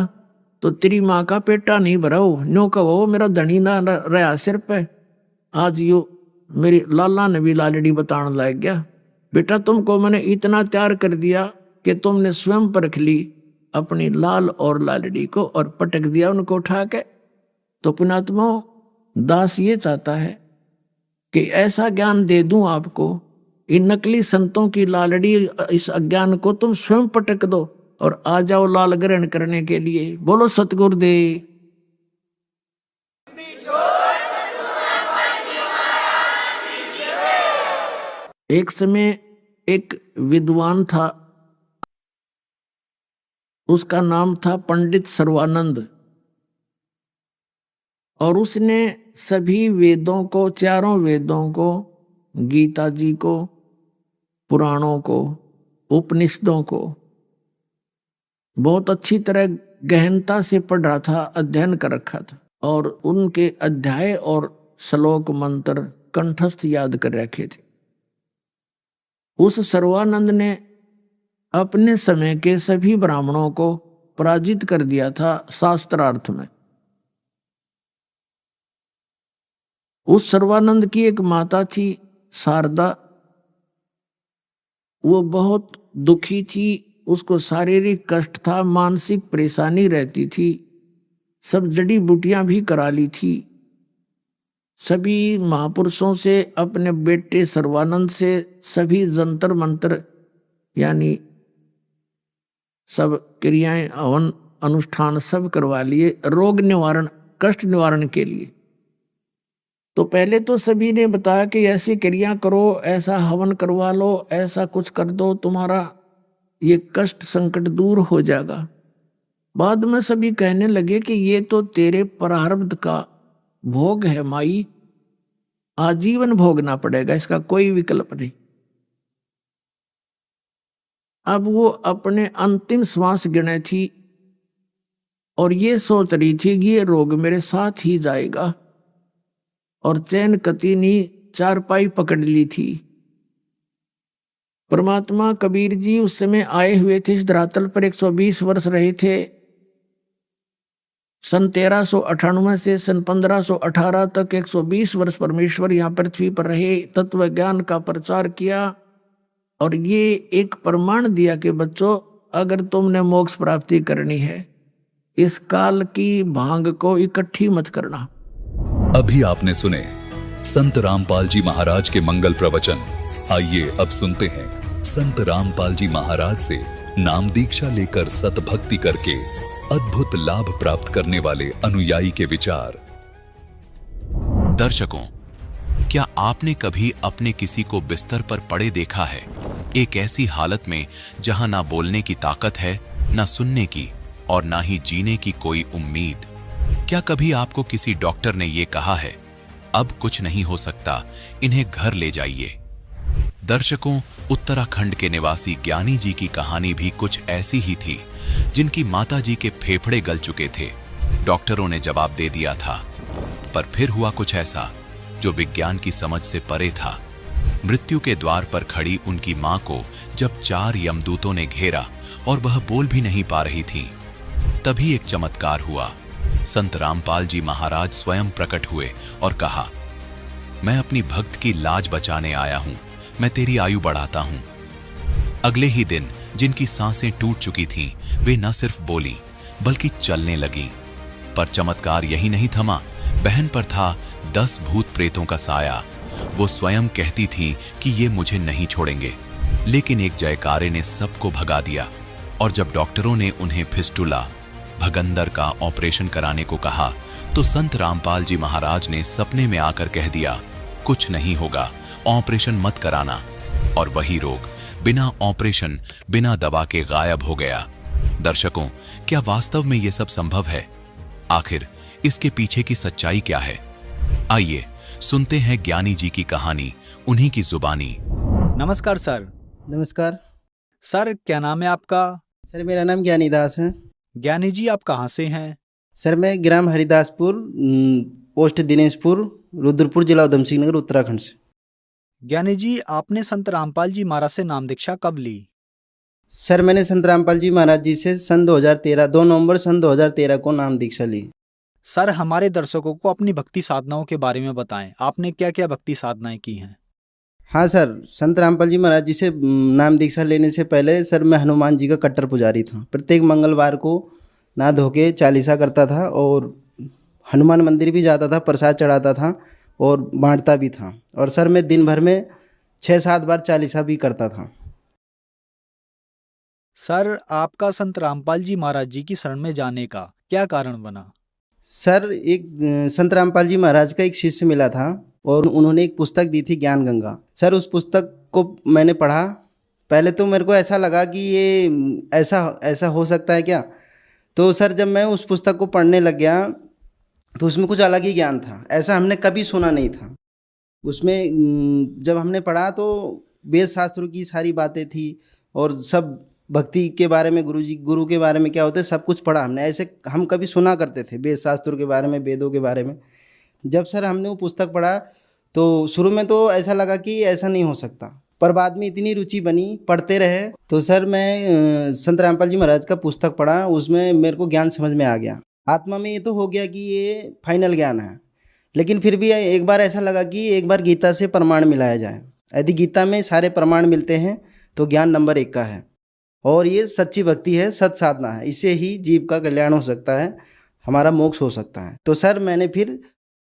तो तेरी माँ का पेटा नहीं भरा हो, न्यो कहो मेरा धनी ना रहा सिर पे। आज यो मेरी लाला ने भी लालड़ी बताने लग गया। बेटा तुमको मैंने इतना तैयार कर दिया कि तुमने स्वयं परख ली अपनी लाल और लालड़ी को और पटक दिया उनको उठा के। तो पुणात्मा दास ये चाहता है कि ऐसा ज्ञान दे दूं आपको, इन नकली संतों की लालड़ी इस अज्ञान को तुम स्वयं पटक दो और आ जाओ लाल ग्रहण करने के लिए। बोलो सतगुरुदेव। एक समय एक विद्वान था, उसका नाम था पंडित सर्वानंद, और उसने सभी वेदों को, चारों वेदों को, गीता जी को, पुराणों को, उपनिषदों को बहुत अच्छी तरह गहनता से पढ़ रहा था, अध्ययन कर रखा था, और उनके अध्याय और श्लोक मंत्र कंठस्थ याद कर रखे थे। उस सर्वानंद ने अपने समय के सभी ब्राह्मणों को पराजित कर दिया था शास्त्रार्थ में। उस सर्वानंद की एक माता थी शारदा, वो बहुत दुखी थी, उसको शारीरिक कष्ट था, मानसिक परेशानी रहती थी, सब जड़ी बूटियां भी करा ली थी, सभी महापुरुषों से, अपने बेटे सर्वानंद से सभी जंतर मंत्र यानी सब क्रियाएं, हवन, अनुष्ठान सब करवा लिए रोग निवारण, कष्ट निवारण के लिए। तो पहले तो सभी ने बताया कि ऐसी क्रिया करो, ऐसा हवन करवा लो, ऐसा कुछ कर दो, तुम्हारा ये कष्ट संकट दूर हो जाएगा। बाद में सभी कहने लगे कि ये तो तेरे प्रारब्ध का भोग है माई, आजीवन भोगना पड़ेगा, इसका कोई विकल्प नहीं। अब वो अपने अंतिम श्वास गिने थी और ये सोच रही थी कि ये रोग मेरे साथ ही जाएगा, और चैन कती नहीं चारपाई पकड़ ली थी। परमात्मा कबीर जी उस समय आए हुए थे इस धरातल पर, 120 वर्ष रहे थे। सन 1398 से सन 1518 तक 120 वर्ष परमेश्वर यहाँ पृथ्वी पर रहे, तत्व ज्ञान का प्रचार किया, और ये एक प्रमाण दिया कि बच्चों अगर तुमने मोक्ष प्राप्ति करनी है, इस काल की भांग को इकट्ठी मत करना। अभी आपने सुने संत रामपाल जी महाराज के मंगल प्रवचन। आइए अब सुनते हैं संत रामपाल जी महाराज से नाम दीक्षा लेकर सतभक्ति करके अद्भुत लाभ प्राप्त करने वाले अनुयायी के विचार। दर्शकों, क्या आपने कभी अपने किसी को बिस्तर पर पड़े देखा है, एक ऐसी हालत में जहां ना बोलने की ताकत है, ना सुनने की, और ना ही जीने की कोई उम्मीद? क्या कभी आपको किसी डॉक्टर ने यह कहा है अब कुछ नहीं हो सकता, इन्हें घर ले जाइए? दर्शकों, उत्तराखंड के निवासी ज्ञानी जी की कहानी भी कुछ ऐसी ही थी, जिनकी माता जी के फेफड़े गल चुके थे। डॉक्टरों ने जवाब दे दिया था, पर फिर हुआ कुछ ऐसा जो विज्ञान की समझ से परे था। मृत्यु के द्वार पर खड़ी उनकी मां को जब 4 यमदूतों ने घेरा और वह बोल भी नहीं पा रही थी, तभी एक चमत्कार हुआ। संत रामपाल जी महाराज स्वयं प्रकट हुए और कहा, मैं अपनी भक्त की लाज बचाने आया हूं, मैं तेरी आयु बढ़ाता हूं। अगले ही दिन जिनकी सांसें टूट चुकी थीं, वे न सिर्फ बोली बल्कि चलने लगी। पर चमत्कार यही नहीं थमा। बहन पर था 10 भूत प्रेतों का साया। वो स्वयं कहती थी कि ये मुझे नहीं छोड़ेंगे, लेकिन एक जयकारे ने सबको भगा दिया। और जब डॉक्टरों ने उन्हें फिस्टुला भगंदर का ऑपरेशन कराने को कहा, तो संत रामपाल जी महाराज ने सपने में आकर कह दिया, कुछ नहीं होगा, ऑपरेशन मत कराना। और वही रोग बिना ऑपरेशन, बिना दवा के गायब हो गया। दर्शकों, क्या वास्तव में ये सब संभव है? आखिर इसके पीछे की सच्चाई क्या है? आइए सुनते हैं ज्ञानी जी की कहानी, उन्हीं की जुबानी। नमस्कार सर। नमस्कार सर, क्या नाम है आपका? सर, मेरा नाम ज्ञानीदास है। ज्ञानी जी, आप कहाँ से हैं? सर, मैं ग्राम हरिदासपुर, पोस्ट दिनेशपुर, रुद्रपुर, जिला उधम सिंह नगर, उत्तराखंड से। ज्ञानी जी, आपने संत रामपाल जी महाराज से नाम दीक्षा कब ली? सर, मैंने संत रामपाल जी महाराज जी से सन 2013 2 नवंबर सन 2013 को नाम दीक्षा ली। सर, हमारे दर्शकों को अपनी भक्ति साधनाओं के बारे में बताएं। आपने क्या क्या भक्ति साधनाएं की हैं? हाँ सर, संत रामपाल जी महाराज जी से नाम दीक्षा लेने से पहले सर मैं हनुमान जी का कट्टर पुजारी था। प्रत्येक मंगलवार को नहा धो के चालीसा करता था और हनुमान मंदिर भी जाता था, प्रसाद चढ़ाता था और बांटता भी था। और सर मैं दिन भर में 6-7 बार चालीसा भी करता था। सर, आपका संत रामपाल जी महाराज जी की शरण में जाने का क्या कारण बना? सर, एक संत रामपाल जी महाराज का एक शिष्य मिला था और उन्होंने एक पुस्तक दी थी, ज्ञान गंगा। सर, उस पुस्तक को मैंने पढ़ा। पहले तो मेरे को ऐसा लगा कि ये ऐसा हो सकता है क्या। तो सर, जब मैं उस पुस्तक को पढ़ने लग गया तो उसमें कुछ अलग ही ज्ञान था, ऐसा हमने कभी सुना नहीं था। उसमें जब हमने पढ़ा तो वेद शास्त्रों की सारी बातें थी और सब भक्ति के बारे में, गुरु के बारे में क्या होते सब कुछ पढ़ा हमने। ऐसे हम कभी सुना करते थे वेद शास्त्रों के बारे में, वेदों के बारे में। जब सर हमने वो पुस्तक पढ़ा तो शुरू में तो ऐसा लगा कि ऐसा नहीं हो सकता, पर बाद में इतनी रुचि बनी, पढ़ते रहे। तो सर मैं संत रामपाल जी महाराज का पुस्तक पढ़ा, उसमें मेरे को ज्ञान समझ में आ गया। आत्मा में ये तो हो गया कि ये फाइनल ज्ञान है, लेकिन फिर भी एक बार ऐसा लगा कि एक बार गीता से प्रमाण मिलाया जाए। यदि गीता में सारे प्रमाण मिलते हैं तो ज्ञान नंबर 1 का है और ये सच्ची भक्ति है, सत साधना है। इससे ही जीव का कल्याण हो सकता है, हमारा मोक्ष हो सकता है। तो सर मैंने फिर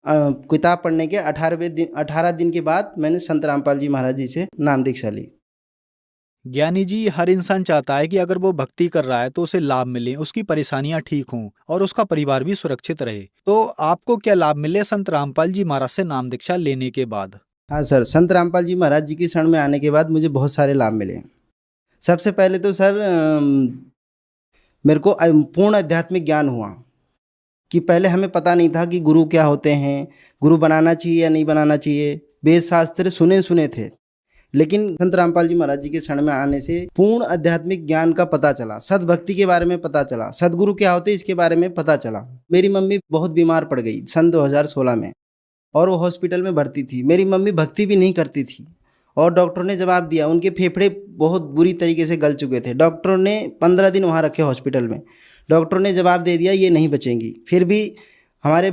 किताब पढ़ने के 18 दिन के बाद मैंने संत रामपाल जी महाराज जी से नाम दीक्षा ली। ज्ञानी जी, हर इंसान चाहता है कि अगर वो भक्ति कर रहा है तो उसे लाभ मिले, उसकी परेशानियां ठीक हों और उसका परिवार भी सुरक्षित रहे। तो आपको क्या लाभ मिले संत रामपाल जी महाराज से नाम दीक्षा लेने के बाद? हाँ सर, संत रामपाल जी महाराज जी की शरण में आने के बाद मुझे बहुत सारे लाभ मिले। सबसे पहले तो सर मेरे को पूर्ण आध्यात्मिक ज्ञान हुआ कि पहले हमें पता नहीं था कि गुरु क्या होते हैं, गुरु बनाना चाहिए या नहीं बनाना चाहिए। वेद शास्त्र सुने थे, लेकिन संत रामपाल जी महाराज जी के शरण में आने से पूर्ण आध्यात्मिक ज्ञान का पता चला, सद्भक्ति के बारे में पता चला, सदगुरु क्या होते इसके बारे में पता चला। मेरी मम्मी बहुत बीमार पड़ गई सन 2016 में और वो हॉस्पिटल में भर्ती थी। मेरी मम्मी भक्ति भी नहीं करती थी और डॉक्टर ने जवाब दिया, उनके फेफड़े बहुत बुरी तरीके से गल चुके थे। डॉक्टरों ने 15 दिन वहाँ रखे हॉस्पिटल में। डॉक्टरों ने जवाब दे दिया ये नहीं बचेंगी। फिर भी हमारे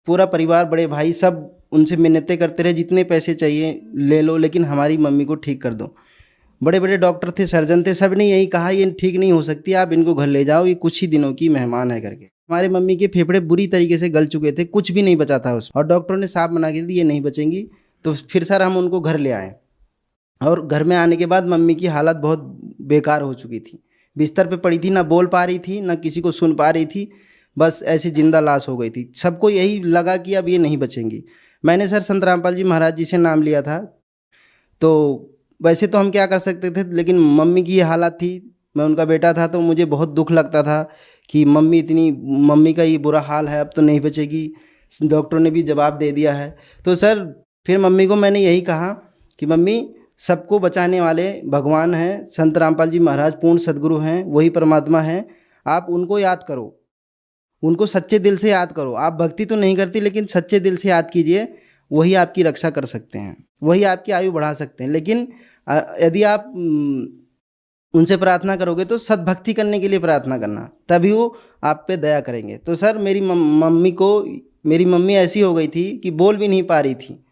पूरा परिवार, बड़े भाई सब उनसे मिन्नतें करते रहे, जितने पैसे चाहिए ले लो, लेकिन हमारी मम्मी को ठीक कर दो। बड़े बड़े डॉक्टर थे, सर्जन थे, सब ने यही कहा ये ठीक नहीं हो सकती, आप इनको घर ले जाओ, ये कुछ ही दिनों की मेहमान है करके। हमारे मम्मी के फेफड़े बुरी तरीके से गल चुके थे, कुछ भी नहीं बचा था उस, और डॉक्टरों ने साफ मना कर दी ये नहीं बचेंगी। तो फिर सर हम उनको घर ले आए और घर में आने के बाद मम्मी की हालत बहुत बेकार हो चुकी थी। बिस्तर पे पड़ी थी, ना बोल पा रही थी, ना किसी को सुन पा रही थी, बस ऐसी जिंदा लाश हो गई थी। सबको यही लगा कि अब ये नहीं बचेंगी। मैंने सर संत रामपाल जी महाराज जी से नाम लिया था। तो वैसे तो हम क्या कर सकते थे, लेकिन मम्मी की ये हालत थी, मैं उनका बेटा था, तो मुझे बहुत दुख लगता था कि मम्मी का ये बुरा हाल है, अब तो नहीं बचेगी। डॉक्टरों ने भी जवाब दे दिया है। तो सर फिर मम्मी को मैंने यही कहा कि मम्मी, सबको बचाने वाले भगवान हैं, संत रामपाल जी महाराज पूर्ण सदगुरु हैं, वही परमात्मा हैं, आप उनको याद करो, उनको सच्चे दिल से याद करो। आप भक्ति तो नहीं करती, लेकिन सच्चे दिल से याद कीजिए वही आपकी रक्षा कर सकते हैं, वही आपकी आयु बढ़ा सकते हैं। लेकिन यदि आप उनसे प्रार्थना करोगे तो सद्भक्ति करने के लिए प्रार्थना करना, तभी वो आप पे दया करेंगे। तो सर मेरी मेरी मम्मी ऐसी हो गई थी कि बोल भी नहीं पा रही थी,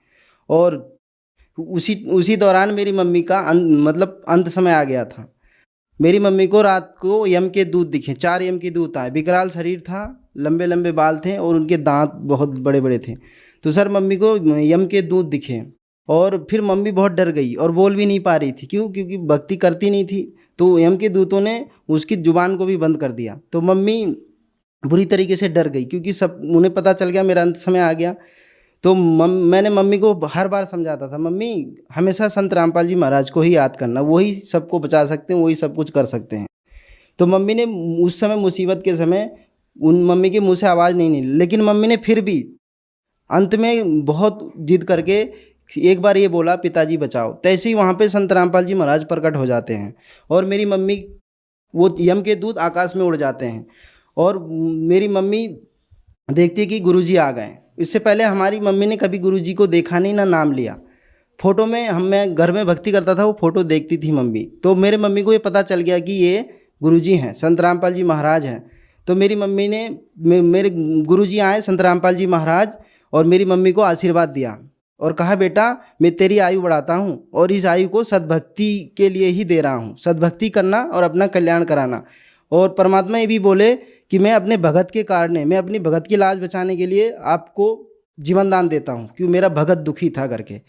और उसी दौरान मेरी मम्मी का मतलब अंत समय आ गया था। मेरी मम्मी को रात को यम के दूत दिखे, 4 यम के दूत आए। विकराल शरीर था, लंबे लंबे बाल थे और उनके दांत बहुत बड़े बड़े थे। तो सर मम्मी को यम के दूत दिखे और फिर मम्मी बहुत डर गई और बोल भी नहीं पा रही थी। क्यों? क्योंकि भक्ति करती नहीं थी। तो यम के दूतों ने उसकी जुबान को भी बंद कर दिया। तो मम्मी बुरी तरीके से डर गई, क्योंकि सब उन्हें पता चल गया मेरा अंत समय आ गया। तो मैंने मम्मी को हर बार समझाता था, मम्मी हमेशा संत रामपाल जी महाराज को ही याद करना, वही सबको बचा सकते हैं, वही सब कुछ कर सकते हैं। तो मम्मी ने उस समय मुसीबत के समय मम्मी के मुंह से आवाज़ नहीं निकली, लेकिन मम्मी ने फिर भी अंत में बहुत जिद करके एक बार ये बोला, पिताजी बचाओ। तैसे ही वहाँ पे संत रामपाल जी महाराज प्रकट हो जाते हैं और मेरी मम्मी, वो यम के दूत आकाश में उड़ जाते हैं और मेरी मम्मी देखती है कि गुरुजी आ गए। इससे पहले हमारी मम्मी ने कभी गुरुजी को देखा नहीं, ना नाम लिया। फोटो में मैं घर में भक्ति करता था, वो फोटो देखती थी मम्मी। तो मेरे मम्मी को ये पता चल गया कि ये गुरुजी हैं, संत रामपाल जी महाराज हैं। तो मेरी मम्मी ने मेरे गुरुजी आए संत रामपाल जी महाराज और मेरी मम्मी को आशीर्वाद दिया और कहा, बेटा मैं तेरी आयु बढ़ाता हूँ और इस आयु को सद्भक्ति के लिए ही दे रहा हूँ, सद्भक्ति करना और अपना कल्याण कराना। और परमात्मा ये भी बोले कि मैं अपने भगत के कारण, मैं अपनी भगत की लाज बचाने के लिए आपको जीवन दान देता हूँ, क्योंकि मेरा भगत दुखी था करके।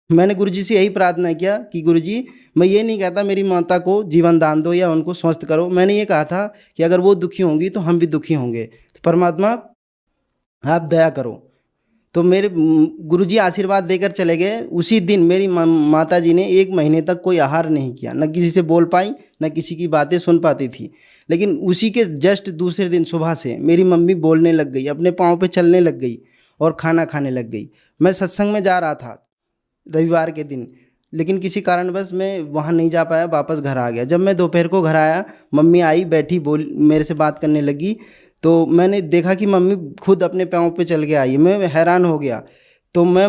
मैंने गुरुजी से यही प्रार्थना किया कि गुरुजी मैं ये नहीं कहता मेरी माता को जीवन दान दो या उनको स्वस्थ करो, मैंने ये कहा था कि अगर वो दुखी होंगी तो हम भी दुखी होंगे, तो परमात्मा आप दया करो। तो मेरे गुरुजी आशीर्वाद देकर चले गए। उसी दिन मेरी माता जी ने 1 महीने तक कोई आहार नहीं किया, न किसी से बोल पाई, न किसी की बातें सुन पाती थी। लेकिन उसी के जस्ट दूसरे दिन सुबह से मेरी मम्मी बोलने लग गई, अपने पाँव पे चलने लग गई और खाना खाने लग गई। मैं सत्संग में जा रहा था रविवार के दिन, लेकिन किसी कारणवश मैं वहाँ नहीं जा पाया, वापस घर आ गया। जब मैं दोपहर को घर आया, मम्मी आई, बैठी, मेरे से बात करने लगी। तो मैंने देखा कि मम्मी खुद अपने पाँव पे चल के आई। मैं हैरान हो गया। तो मैं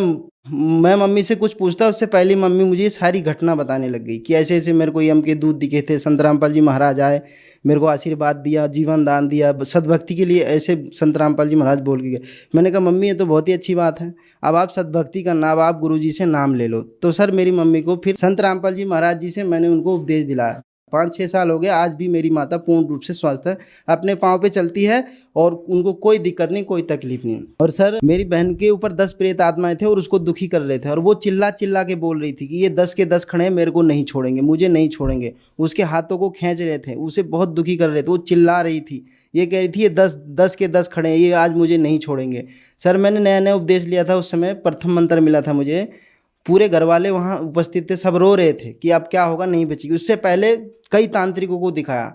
मम्मी से कुछ पूछता, उससे पहले मम्मी मुझे सारी घटना बताने लग गई कि ऐसे ऐसे मेरे को यम के दूत दिखे थे, संत रामपाल जी महाराज आए, मेरे को आशीर्वाद दिया, जीवन दान दिया, सद्भक्ति के लिए ऐसे संत रामपाल जी महाराज बोल के गए। मैंने कहा मम्मी ये तो बहुत ही अच्छी बात है, अब आप सद्भक्ति करना, अब आप गुरुजी से नाम ले लो। तो सर मेरी मम्मी को फिर संत रामपाल जी महाराज जी से मैंने उनको उपदेश दिलाया। 5-6 साल हो गए, आज भी मेरी माता पूर्ण रूप से स्वस्थ है, अपने पाँव पे चलती है और उनको कोई दिक्कत नहीं, कोई तकलीफ नहीं। और सर मेरी बहन के ऊपर 10 प्रेत आत्माएं थे और उसको दुखी कर रहे थे, और वो चिल्ला चिल्ला के बोल रही थी कि ये 10 के 10 खड़े हैं, मेरे को नहीं छोड़ेंगे, मुझे नहीं छोड़ेंगे। उसके हाथों को खींच रहे थे, उसे बहुत दुखी कर रहे थे, वो चिल्ला रही थी, ये कह रही थी ये 10 के 10 खड़े हैं, ये आज मुझे नहीं छोड़ेंगे। सर मैंने नया नया उपदेश लिया था, उस समय प्रथम मंत्र मिला था मुझे। पूरे घर वाले वहाँ उपस्थित थे, सब रो रहे थे कि अब क्या होगा, नहीं बचेगी। उससे पहले कई तांत्रिकों को दिखाया,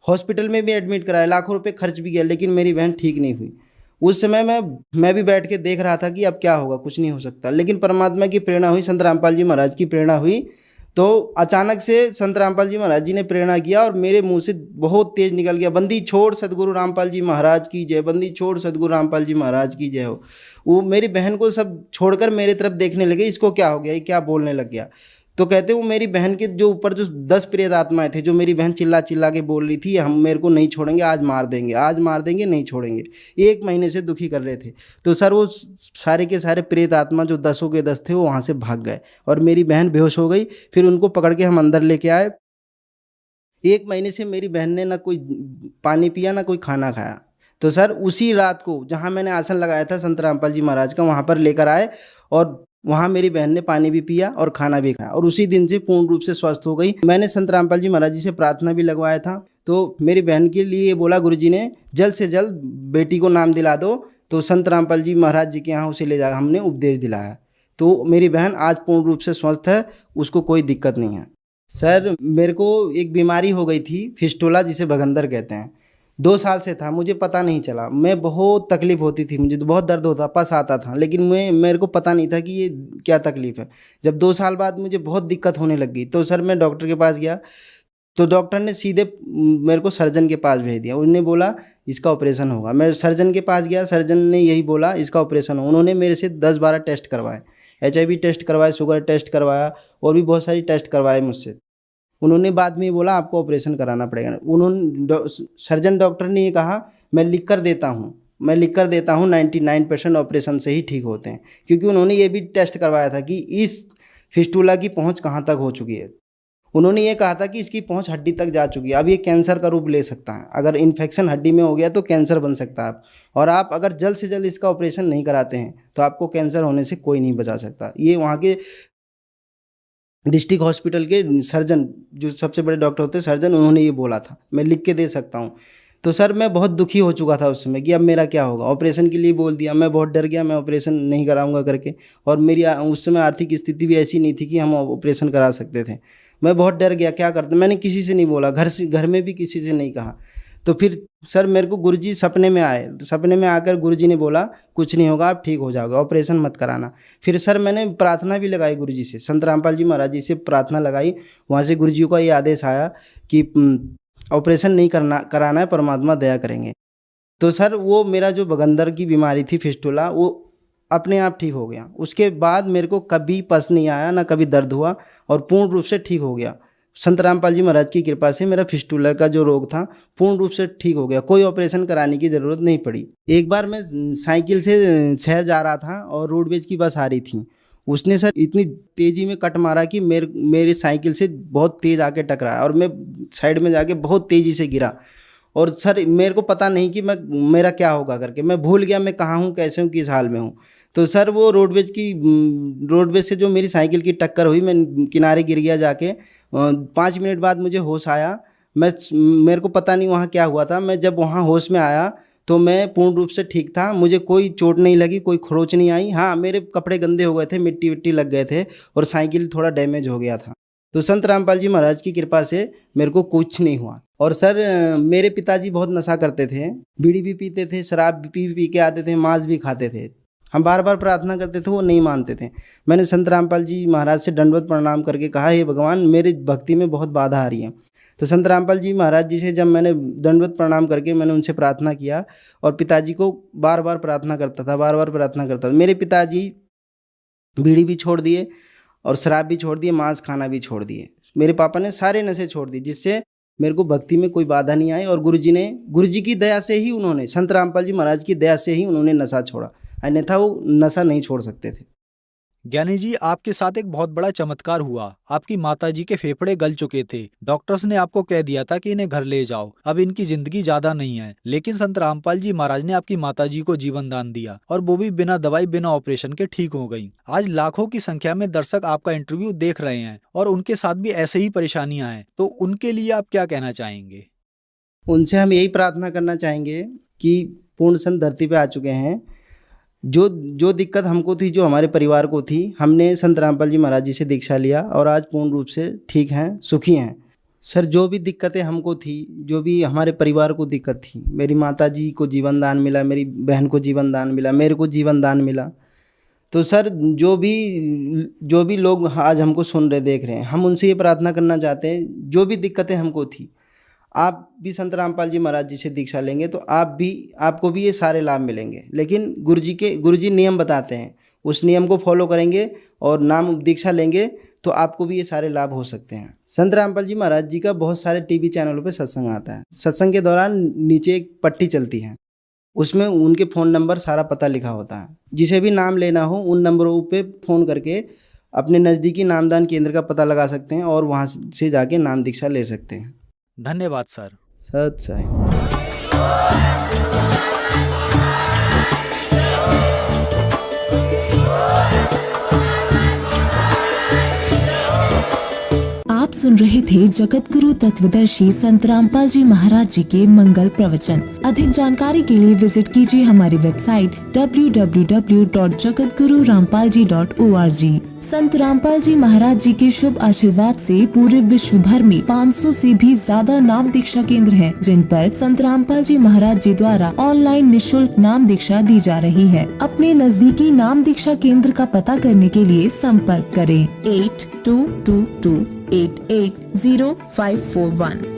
हॉस्पिटल में भी एडमिट कराया, लाखों रुपए खर्च भी किया, लेकिन मेरी बहन ठीक नहीं हुई। उस समय मैं भी बैठ के देख रहा था कि अब क्या होगा, कुछ नहीं हो सकता। लेकिन परमात्मा की प्रेरणा हुई, संत रामपाल जी महाराज की प्रेरणा हुई। तो अचानक से संत रामपाल जी महाराज जी ने प्रेरणा किया और मेरे मुंह से बहुत तेज निकल गया, बंदी छोड़ सदगुरु रामपाल जी महाराज की जय, बंदी छोड़ सदगुरु रामपाल जी महाराज की जय हो। वो मेरी बहन को सब छोड़कर मेरे तरफ देखने लगे, इसको क्या हो गया, ये क्या बोलने लग गया। तो कहते वो मेरी बहन के जो ऊपर जो 10 प्रेत आत्माएं थे, जो मेरी बहन चिल्ला चिल्ला के बोल रही थी हम मेरे को नहीं छोड़ेंगे, आज मार देंगे, आज मार देंगे, नहीं छोड़ेंगे, 1 महीने से दुखी कर रहे थे। तो सर वो सारे के सारे प्रेत आत्मा जो 10 के 10 थे वो वहाँ से भाग गए और मेरी बहन बेहोश हो गई। फिर उनको पकड़ के हम अंदर लेके आए। 1 महीने से मेरी बहन ने ना कोई पानी पिया, ना कोई खाना खाया। तो सर उसी रात को जहाँ मैंने आसन लगाया था संत रामपाल जी महाराज का, वहाँ पर लेकर आए और वहाँ मेरी बहन ने पानी भी पिया और खाना भी खाया और उसी दिन से पूर्ण रूप से स्वस्थ हो गई। मैंने संत रामपाल जी महाराज जी से प्रार्थना भी लगवाया था। तो मेरी बहन के लिए ये बोला गुरुजी ने, जल्द से जल्द बेटी को नाम दिला दो। तो संत रामपाल जी महाराज जी के यहाँ उसे ले जा हमने उपदेश दिलाया। तो मेरी बहन आज पूर्ण रूप से स्वस्थ है, उसको कोई दिक्कत नहीं है। सर मेरे को एक बीमारी हो गई थी, फिस्टुला, जिसे भगंदर कहते हैं। 2 साल से था, मुझे पता नहीं चला। मैं बहुत तकलीफ होती थी, मुझे तो बहुत दर्द होता, पस आता था, लेकिन मेरे को पता नहीं था कि ये क्या तकलीफ है। जब 2 साल बाद मुझे बहुत दिक्कत होने लग गई तो सर मैं डॉक्टर के पास गया। तो डॉक्टर ने सीधे मेरे को सर्जन के पास भेज दिया। उन्होंने बोला इसका ऑपरेशन होगा। मैं सर्जन के पास गया, सर्जन ने यही बोला इसका ऑपरेशन हो। उन्होंने मेरे से 10-12 टेस्ट करवाए, HIV टेस्ट करवाए, शुगर टेस्ट करवाया और भी बहुत सारी टेस्ट करवाए मुझसे। उन्होंने बाद में बोला आपको ऑपरेशन कराना पड़ेगा। सर्जन डॉक्टर ने ये कहा मैं लिख कर देता हूँ 99% ऑपरेशन से ही ठीक होते हैं, क्योंकि उन्होंने ये भी टेस्ट करवाया था कि इस फिस्टुला की पहुँच कहाँ तक हो चुकी है। उन्होंने ये कहा था कि इसकी पहुंच हड्डी तक जा चुकी है, अब ये कैंसर का रूप ले सकता है। अगर इन्फेक्शन हड्डी में हो गया तो कैंसर बन सकता है और आप अगर जल्द से जल्द इसका ऑपरेशन नहीं कराते हैं तो आपको कैंसर होने से कोई नहीं बचा सकता। ये वहाँ के डिस्ट्रिक्ट हॉस्पिटल के सर्जन, जो सबसे बड़े डॉक्टर होते हैं सर्जन, उन्होंने ये बोला था। मैं लिख के दे सकता हूँ। तो सर मैं बहुत दुखी हो चुका था उस समय कि अब मेरा क्या होगा। ऑपरेशन के लिए बोल दिया, मैं बहुत डर गया, मैं ऑपरेशन नहीं कराऊंगा करके। और मेरी उस समय आर्थिक स्थिति भी ऐसी नहीं थी कि हम ऑपरेशन करा सकते थे। मैं बहुत डर गया, क्या करते। मैंने किसी से नहीं बोला, घर में भी किसी से नहीं कहा। तो फिर सर मेरे को गुरुजी सपने में आए। सपने में आकर गुरुजी ने बोला कुछ नहीं होगा, आप ठीक हो जाओगे, ऑपरेशन मत कराना। फिर सर मैंने प्रार्थना भी लगाई गुरुजी से, संत रामपाल जी महाराज जी से प्रार्थना लगाई। वहाँ से गुरुजी का ये आदेश आया कि ऑपरेशन नहीं कराना है, परमात्मा दया करेंगे। तो सर वो मेरा जो बगंदर की बीमारी थी फिस्टुला, वो अपने आप ठीक हो गया। उसके बाद मेरे को कभी पस नहीं आया, ना कभी दर्द हुआ और पूर्ण रूप से ठीक हो गया। संत रामपाल जी महाराज की कृपा से मेरा फिस्टुला का जो रोग था पूर्ण रूप से ठीक हो गया, कोई ऑपरेशन कराने की ज़रूरत नहीं पड़ी। एक बार मैं साइकिल से शहर जा रहा था और रोडवेज की बस आ रही थी। उसने सर इतनी तेज़ी में कट मारा कि मेरी साइकिल से बहुत तेज़ आके टकराया और मैं साइड में जाके बहुत तेज़ी से गिरा। और सर मेरे को पता नहीं कि मेरा क्या होगा करके, मैं भूल गया मैं कहाँ हूँ, कैसे हूँ, किस हाल में हूँ। तो सर वो रोडवेज से जो मेरी साइकिल की टक्कर हुई, मैं किनारे गिर गया जाके। 5 मिनट बाद मुझे होश आया। मेरे को पता नहीं वहाँ क्या हुआ था। मैं जब वहाँ होश में आया तो मैं पूर्ण रूप से ठीक था, मुझे कोई चोट नहीं लगी, कोई खरोच नहीं आई। हाँ, मेरे कपड़े गंदे हो गए थे, मिट्टी विट्टी लग गए थे और साइकिल थोड़ा डैमेज हो गया था। तो संत रामपाल जी महाराज की कृपा से मेरे को कुछ नहीं हुआ। और सर मेरे पिताजी बहुत नशा करते थे, बीड़ी भी पीते थे, शराब भी पी के आते थे, मांस भी खाते थे। हम बार बार प्रार्थना करते थे, वो नहीं मानते थे। मैंने संत रामपाल जी महाराज से दंडवत प्रणाम करके कहा, हे भगवान मेरी भक्ति में बहुत बाधा आ रही है। तो संत रामपाल जी महाराज जी से जब मैंने दंडवत प्रणाम करके मैंने उनसे प्रार्थना किया और पिताजी को बार बार प्रार्थना करता था। मेरे पिताजी बीड़ी भी छोड़ दिए और शराब भी छोड़ दिए, मांस खाना भी छोड़ दिए। मेरे पापा ने सारे नशे छोड़ दिए, जिससे मेरे को भक्ति में कोई बाधा नहीं आई। और गुरुजी की दया से ही उन्होंने, संत रामपाल जी महाराज की दया से ही उन्होंने नशा छोड़ा, अन्यथा वो नशा नहीं छोड़ सकते थे। ज्ञानी जी, आपके साथ एक बहुत बड़ा चमत्कार हुआ। आपकी माताजी के फेफड़े गल चुके थे। डॉक्टर्स ने आपको कह दिया था कि इन्हें घर ले जाओ, अब इनकी जिंदगी ज्यादा नहीं है। लेकिन संत रामपाल जी महाराज ने आपकी माताजी को जीवन दान दिया और वो भी बिना दवाई बिना ऑपरेशन के ठीक हो गई। आज लाखों की संख्या में दर्शक आपका इंटरव्यू देख रहे हैं और उनके साथ भी ऐसे ही परेशानियां हैं, तो उनके लिए आप क्या कहना चाहेंगे? उनसे हम यही प्रार्थना करना चाहेंगे कि पूर्ण संत धरती पे आ चुके हैं। जो दिक्कत हमको थी, जो हमारे परिवार को थी, हमने संत रामपाल जी महाराज जी से दीक्षा लिया और आज पूर्ण रूप से ठीक हैं, सुखी हैं। सर जो भी दिक्कतें हमको थी, जो भी हमारे परिवार को दिक्कत थी, मेरी माताजी को जीवन दान मिला, मेरी बहन को जीवन दान मिला, मेरे को जीवन दान मिला। तो सर जो भी लोग आज हमको सुन रहे, देख रहे हैं, हम उनसे ये प्रार्थना करना चाहते हैं, जो भी दिक्कतें हमको थी, आप भी संत रामपाल जी महाराज जी से दीक्षा लेंगे तो आपको भी ये सारे लाभ मिलेंगे। लेकिन गुरुजी नियम बताते हैं, उस नियम को फॉलो करेंगे और नाम दीक्षा लेंगे तो आपको भी ये सारे लाभ हो सकते हैं। संत रामपाल जी महाराज जी का बहुत सारे टीवी चैनलों पे सत्संग आता है। सत्संग के दौरान नीचे एक पट्टी चलती है, उसमें उनके फ़ोन नंबर सारा पता लिखा होता है। जिसे भी नाम लेना हो उन नंबरों पे फ़ोन करके अपने नज़दीकी नामदान केंद्र का पता लगा सकते हैं और वहाँ से जाके नाम दीक्षा ले सकते हैं। धन्यवाद सर। सत साई। आप सुन रहे थे जगत गुरु तत्वदर्शी संत रामपाल जी महाराज जी के मंगल प्रवचन। अधिक जानकारी के लिए विजिट कीजिए हमारी वेबसाइट www.jagatgururampalji.org। संत रामपाल जी महाराज जी के शुभ आशीर्वाद से पूरे विश्व भर में 500 से भी ज्यादा नाम दीक्षा केंद्र हैं, जिन पर संत रामपाल जी महाराज जी द्वारा ऑनलाइन निशुल्क नाम दीक्षा दी जा रही है। अपने नजदीकी नाम दीक्षा केंद्र का पता करने के लिए संपर्क करें 8222880541।